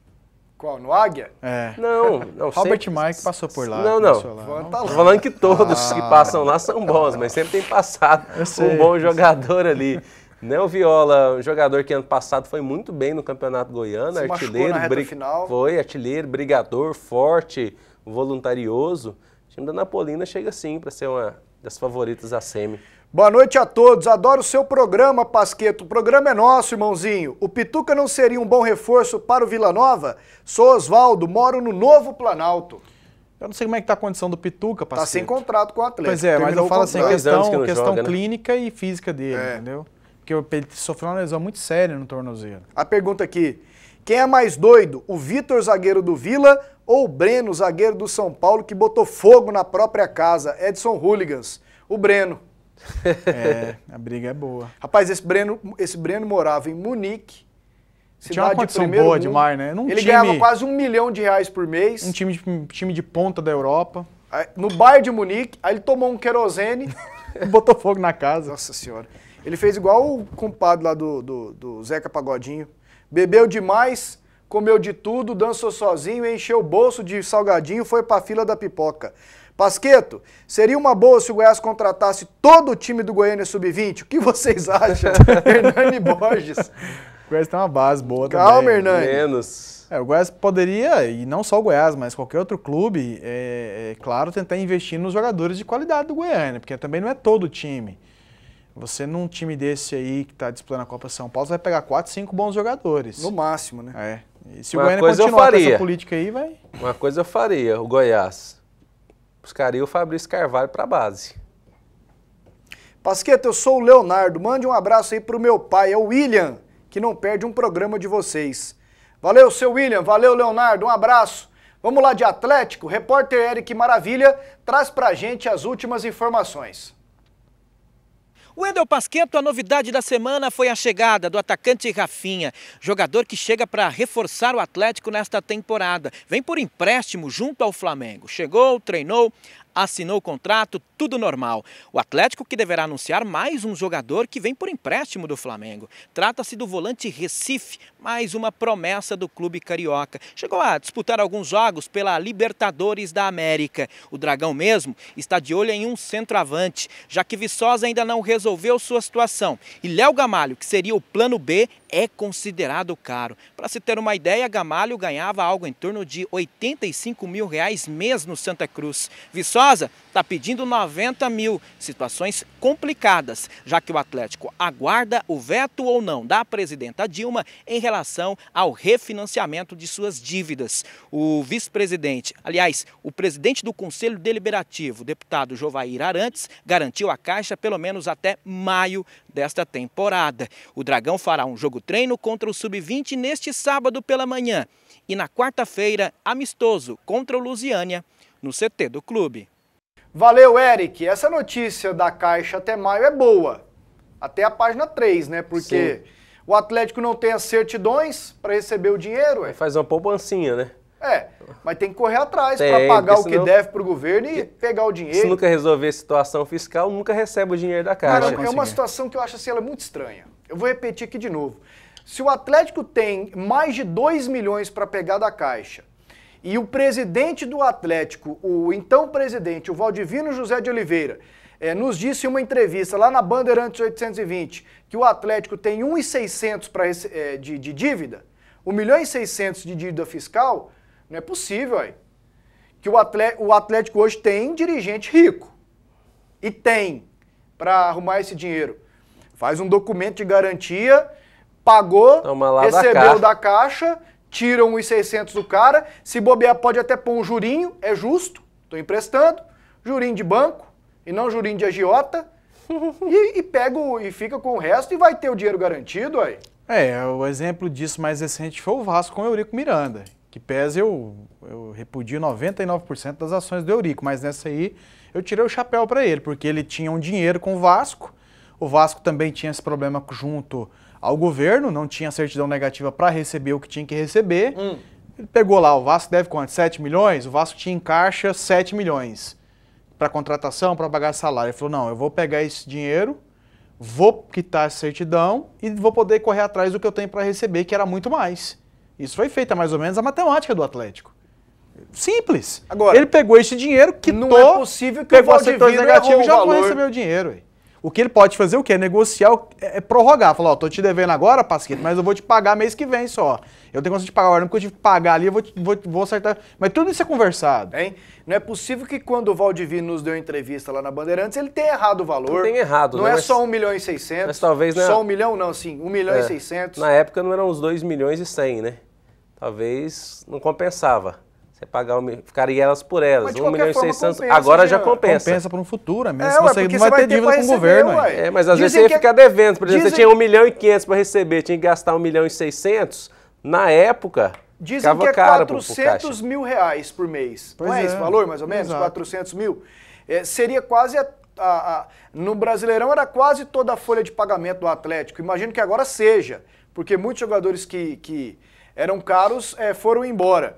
A: Qual, no Águia?
C: Não
B: Robert
C: sempre...
B: Mike passou por lá.
C: Não. Tô falando que todos que passam lá são bons, mas sempre tem passado um bom jogador ali. Né, o Viola, um jogador que ano passado foi muito bem no Campeonato Goiano,
A: se
C: artilheiro,
A: na reta final.
C: Foi artilheiro, brigador, forte, voluntarioso. O time da Napolina chega sim para ser uma das favoritas da semi.
A: Boa noite a todos, adoro o seu programa, Pasqueto. O programa é nosso, irmãozinho. O Pituca não seria um bom reforço para o Vila Nova? Sou Osvaldo, moro no Novo Planalto.
B: Eu não sei como é que tá a condição do Pituca, Pasqueto.
A: Tá sem contrato com o Atlético.
B: Pois é, mas eu falo assim, questão
C: joga,
B: clínica e física dele, entendeu? Porque ele sofreu uma lesão muito séria no tornozelo.
A: A pergunta aqui, quem é mais doido, o Vitor, zagueiro do Vila, ou o Breno, zagueiro do São Paulo, que botou fogo na própria casa? Edson Hooligans. O Breno.
B: A briga é boa.
A: Rapaz, esse Breno morava em Munique.
B: Tinha uma condição boa demais, né?
A: Ele ganhava quase R$1 milhão por mês.
B: Um time de ponta da Europa.
A: Aí, no Bayern de Munique, aí ele tomou um querosene
B: e botou fogo na casa.
A: Nossa senhora. Ele fez igual o compadre lá do Zeca Pagodinho. Bebeu demais, comeu de tudo, dançou sozinho, encheu o bolso de salgadinho, foi pra fila da pipoca. Pasqueto, seria uma boa se o Goiás contratasse todo o time do Goiânia Sub-20? O que vocês acham? Hernani Borges.
B: O Goiás tem uma base boa também.
A: Calma, Hernani.
C: Menos.
B: O Goiás poderia, e não só o Goiás, mas qualquer outro clube, claro, tentar investir nos jogadores de qualidade do Goiânia, porque também não é todo o time. Você num time desse aí que está disputando a Copa São Paulo, você vai pegar 4, 5 bons jogadores.
A: No máximo, né?
B: E se o Goiânia continuar com essa política aí, vai...
C: Uma coisa eu faria, o Goiás. Buscaria o Fabrício Carvalho para a base.
A: Pasqueto, eu sou o Leonardo. Mande um abraço aí pro meu pai, é o William, que não perde um programa de vocês. Valeu, seu William. Valeu, Leonardo. Um abraço. Vamos lá de Atlético. Repórter Eric Maravilha traz pra gente as últimas informações.
N: Wendel Pasqueto, a novidade da semana foi a chegada do atacante Rafinha, jogador que chega para reforçar o Atlético nesta temporada. Vem por empréstimo junto ao Flamengo. Chegou, treinou, assinou o contrato, tudo normal. O Atlético que deverá anunciar mais um jogador que vem por empréstimo do Flamengo. Trata-se do volante Recife, mais uma promessa do clube carioca. Chegou a disputar alguns jogos pela Libertadores da América. O Dragão mesmo está de olho em um centroavante, já que Viçosa ainda não resolveu sua situação. E Léo Gamalho, que seria o plano B, é considerado caro. Para se ter uma ideia, Gamalho ganhava algo em torno de R$85 mil mês no Santa Cruz. Viçosa está pedindo 90 mil. Situações complicadas, já que o Atlético aguarda o veto ou não da presidenta Dilma em relação ao refinanciamento de suas dívidas. O vice-presidente, aliás, o presidente do Conselho Deliberativo, o deputado Jovair Arantes, garantiu à Caixa pelo menos até maio desta temporada. O Dragão fará um jogo-treino contra o Sub-20 neste sábado pela manhã e na quarta-feira, amistoso contra o Lusiânia, no CT do clube.
A: Valeu, Eric. Essa notícia da Caixa até maio é boa. Até a página 3, né? Porque o Atlético não tem as certidões para receber o dinheiro.
C: Vai fazer uma poupancinha, né?
A: Mas tem que correr atrás para pagar o que deve para o governo e pegar o dinheiro.
C: Se nunca resolver a situação fiscal, nunca recebe o dinheiro da Caixa.
A: Cara, é uma situação que eu acho assim, ela é muito estranha. Eu vou repetir aqui de novo. Se o Atlético tem mais de 2 milhões para pegar da Caixa e o presidente do Atlético, o então presidente, o Valdivino José de Oliveira, nos disse em uma entrevista lá na Bandeirantes 820 que o Atlético tem 1.600 de dívida, 1.600.000 de dívida fiscal, não é possível, aí. Que o Atlético hoje tem dirigente rico. E tem para arrumar esse dinheiro. Faz um documento de garantia, pagou, recebeu da Caixa, tira 1.600 do cara, se bobear pode até pôr um jurinho, é justo, estou emprestando, jurinho de banco e não jurinho de agiota, e pega e fica com o resto e vai ter o dinheiro garantido, aí.
B: O exemplo disso mais recente foi o Vasco com o Eurico Miranda. Que pese eu repudio 99% das ações do Eurico, mas nessa aí eu tirei o chapéu para ele, porque ele tinha um dinheiro com o Vasco também tinha esse problema junto ao governo, não tinha certidão negativa para receber o que tinha que receber, ele pegou lá, o Vasco deve quanto? 7 milhões? O Vasco tinha em caixa 7 milhões para contratação, para pagar salário. Ele falou, não, eu vou pegar esse dinheiro, vou quitar a certidão e vou poder correr atrás do que eu tenho para receber, que era muito mais. Isso foi feita mais ou menos a matemática do Atlético. Simples. Agora, ele pegou esse dinheiro, quitou,
A: não é possível que
B: pegou
A: o
B: a certidão negativa e já vai receber o dinheiro. O que ele pode fazer o quê? Negociar, prorrogar. Falar, tô te devendo agora, Pasquito, mas eu vou te pagar mês que vem só. Eu tenho condição de pagar agora, porque eu tive que pagar ali, eu vou acertar. Mas tudo isso é conversado.
A: Não é possível que quando o Valdivino nos deu entrevista lá na Bandeirantes, ele tenha errado o valor.
C: Não tem errado,
A: não é só 1.600.000.
C: Mas talvez, né?
A: Só 1 milhão, não, sim. 1.600.000.
C: Na época não eram os 2.100.000, né? Talvez não compensava. Você pagar ficaria elas por elas. 1.600.000, agora já compensa.
B: Compensa para um futuro, mesmo você não vai ter dívida com o governo.
C: Mas às vezes você ia ficar devendo. Por exemplo, você tinha 1.500.000 para receber, tinha que gastar 1.600.000. Na época,
A: dizem que é 400 mil reais por mês. Não é esse valor, mais ou menos? Exato. 400 mil? Seria quase, no Brasileirão era quase toda a folha de pagamento do Atlético. Imagino que agora seja, porque muitos jogadores que eram caros foram embora.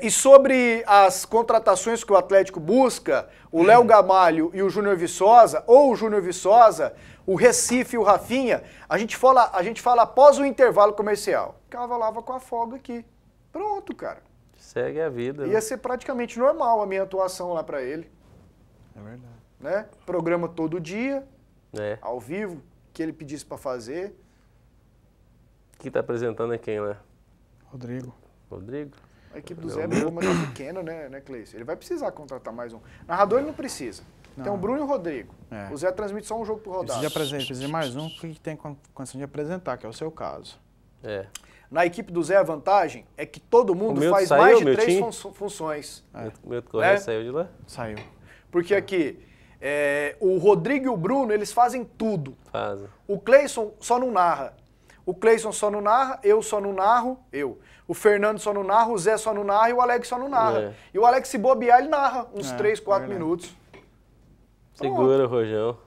A: E sobre as contratações que o Atlético busca, o Léo Gamalho e o Júnior Viçosa, ou o Júnior Viçosa, o Recife e o Rafinha, a gente fala após o intervalo comercial. Cavalava com a folga aqui. Pronto, cara.
C: Segue a vida.
A: Ia ser praticamente normal a minha atuação lá pra ele.
B: É verdade.
A: Né? Programa todo dia, ao vivo, que ele pedisse pra fazer.
C: Quem tá apresentando é quem lá?
B: Rodrigo.
A: A equipe do Zé é boa, mas tá pequena, né, Cleiton? Ele vai precisar contratar mais um. Narrador ele não precisa. Não. Tem o Bruno e o Rodrigo. O Zé transmite só um jogo por rodada.
B: Precisa de mais um que tem condição de apresentar, que é o seu caso.
A: Na equipe do Zé a vantagem é que todo mundo faz mais de 3 funções.
C: O meu correio saiu de lá?
B: Saiu.
A: Porque aqui, o Rodrigo e o Bruno, eles fazem tudo.
C: Fazem.
A: O Cleison só não narra. O Cleison só não narra, eu só não narro, O Fernando só não narra, o Zé só não narra e o Alex só não narra. E o Alex, se bobear, ele narra uns 3, 4 minutos.
C: Segura o Rojão.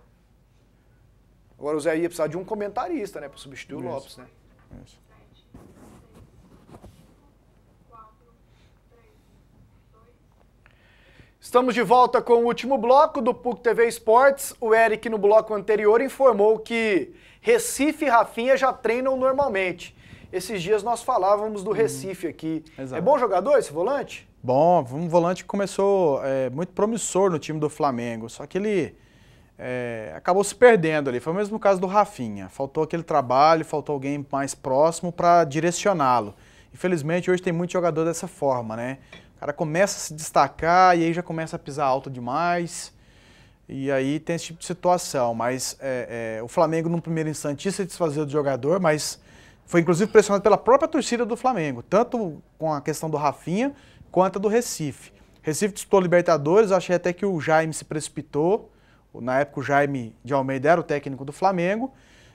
A: Agora o Zé ia precisar de um comentarista, né? Pra substituir o Lopes, né? Estamos de volta com o último bloco do PUC TV Esportes. O Eric, no bloco anterior, informou que Recife e Rafinha já treinam normalmente. Esses dias nós falávamos do Recife aqui.
B: Exato.
A: É bom jogador esse volante?
B: Bom, um volante que começou muito promissor no time do Flamengo, só que ele acabou se perdendo ali. Foi o mesmo caso do Rafinha. Faltou aquele trabalho, faltou alguém mais próximo para direcioná-lo. Infelizmente, hoje tem muito jogador dessa forma, né? O cara começa a se destacar e aí já começa a pisar alto demais. E aí tem esse tipo de situação. Mas o Flamengo, num primeiro instante, quis se desfazer do jogador, mas foi inclusive pressionado pela própria torcida do Flamengo, tanto com a questão do Rafinha quanto a do Recife. Recife disputou Libertadores, eu achei até que o Jaime se precipitou. Na época o Jaime de Almeida era o técnico do Flamengo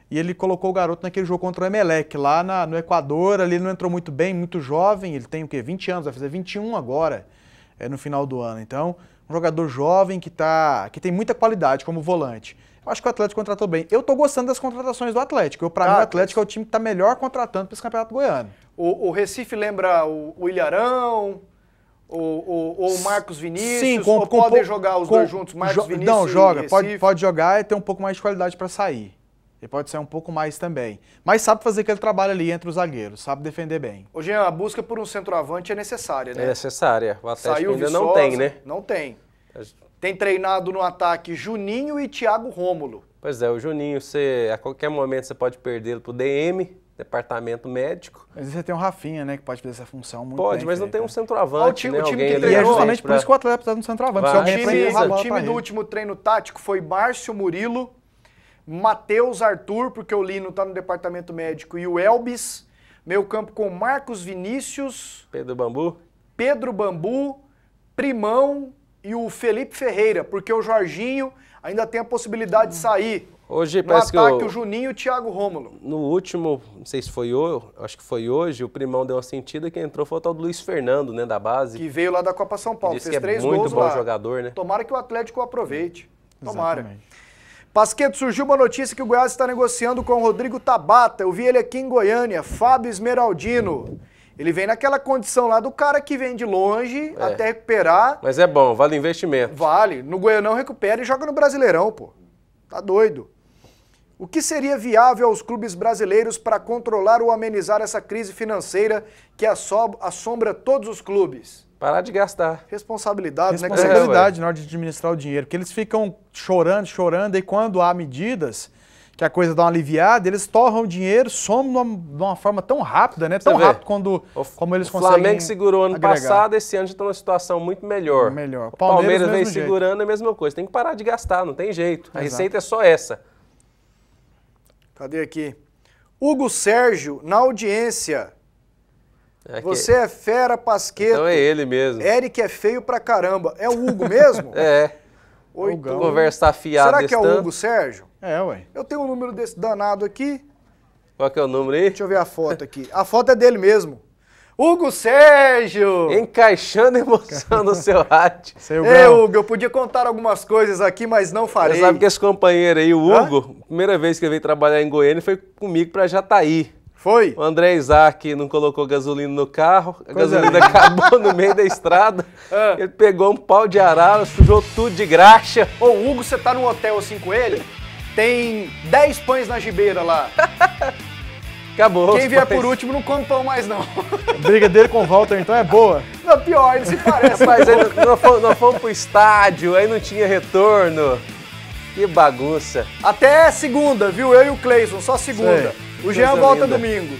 B: e ele colocou o garoto naquele jogo contra o Emelec, lá no Equador. Ali ele não entrou muito bem, muito jovem, ele tem o quê? 20 anos, vai fazer 21 agora, no final do ano. Então, um jogador jovem que tem muita qualidade como volante. Eu acho que o Atlético contratou bem. Eu tô gostando das contratações do Atlético. Para mim, o Atlético é o time que está melhor contratando para esse Campeonato Goiano.
A: O Recife lembra o Ilharão, ou o Marcos Vinícius?
B: Sim,
A: ou podem jogar os dois juntos, Marcos Vinícius
B: não, joga,
A: e Recife?
B: pode jogar e ter um pouco mais de qualidade para sair. Ele pode sair um pouco mais também. Mas sabe fazer aquele trabalho ali entre os zagueiros, sabe defender bem.
A: Ô Jean, a busca por um centroavante é necessária, né?
C: É necessária. O Atlético
A: Saiu
C: ainda
A: Viçosa,
C: não tem, né?
A: Não tem. Tem treinado no ataque Juninho e Thiago Rômulo.
C: Pois é, o Juninho, a qualquer momento você pode perdê-lo pro DM, departamento médico.
B: Mas você tem um Rafinha, né, que pode fazer essa função muito
C: Pode,
B: bem
C: mas não
B: feita.
C: tem um centroavante,
A: o
C: né?
A: time
C: Alguém
A: que
B: E é justamente por isso que o Atlético precisa de um centroavante.
A: O time do último treino tático foi Márcio Murilo, Matheus Arthur, porque o Lino está no departamento médico, e o Elbis. Meio campo com Marcos Vinícius, Pedro Bambu, Primão e o Felipe Ferreira, porque o Jorginho ainda tem a possibilidade de sair.
C: Hoje
A: no
C: parece
A: ataque,
C: que
A: o Juninho e o Thiago Rômulo.
C: No último, não sei se foi hoje, acho que foi hoje, o Primão deu uma sentida, quem entrou foi o tal do Luiz Fernando, né, da base.
A: Que veio lá da Copa São Paulo,
C: fez
A: 3 gols lá.
C: Muito bom jogador, né?
A: Tomara que o Atlético o aproveite. Tomara.
B: Exatamente.
A: Pasqueto, surgiu uma notícia que o Goiás está negociando com o Rodrigo Tabata. Eu vi ele aqui em Goiânia, Fábio Esmeraldino. Ele vem naquela condição lá do cara que vem de longe até recuperar.
C: Mas é bom, vale o investimento.
A: Vale. No Goianão recupera e joga no Brasileirão, pô. Tá doido. O que seria viável aos clubes brasileiros para controlar ou amenizar essa crise financeira que assombra todos os clubes?
C: Parar de gastar.
A: Responsabilidade, né?
B: Responsabilidade na hora de administrar o dinheiro, porque eles ficam chorando, e quando há medidas que a coisa dá uma aliviada, eles torram o dinheiro, somam de uma forma tão rápida, né? Tão rápido como eles conseguem.
C: O Flamengo segurou ano passado, esse ano já está numa situação muito melhor. O Palmeiras vem segurando a mesma coisa. Tem que parar de gastar, não tem jeito. A receita é só essa.
A: Cadê aqui? Hugo Sérgio, na audiência. Você é fera, Pasqueto.
C: Então é ele mesmo.
A: Eric é feio pra caramba. É o Hugo mesmo?
C: É. Conversa afiada.
A: Será que é o Hugo Sérgio?
B: É, ué.
A: Eu tenho um número desse danado aqui.
C: Qual que é o número aí?
A: Deixa eu ver a foto aqui. A foto é dele mesmo. Hugo Sérgio!
C: Encaixando emoção no seu rádio.
A: Hugo, eu podia contar algumas coisas aqui, mas não farei.
C: Você sabe que esse companheiro aí, o Hugo, primeira vez que ele veio trabalhar em Goiânia foi comigo pra Jataí.
A: Foi?
C: O André Isaac não colocou gasolina no carro, a gasolina acabou no meio da estrada. Ele pegou um pau de arara, sujou tudo de graxa.
A: Ô, Hugo, você tá num hotel assim com ele? Tem 10 pães na gibeira lá.
C: Acabou.
A: Quem vier por último não come pão mais, não.
B: A briga dele com o Walter, então, é boa.
A: Não, pior, ele se parece.
C: Mas nós fomos pro estádio, aí não tinha retorno. Que bagunça.
A: Até segunda, viu? Eu e o Cleison, só segunda. O Jean volta domingo.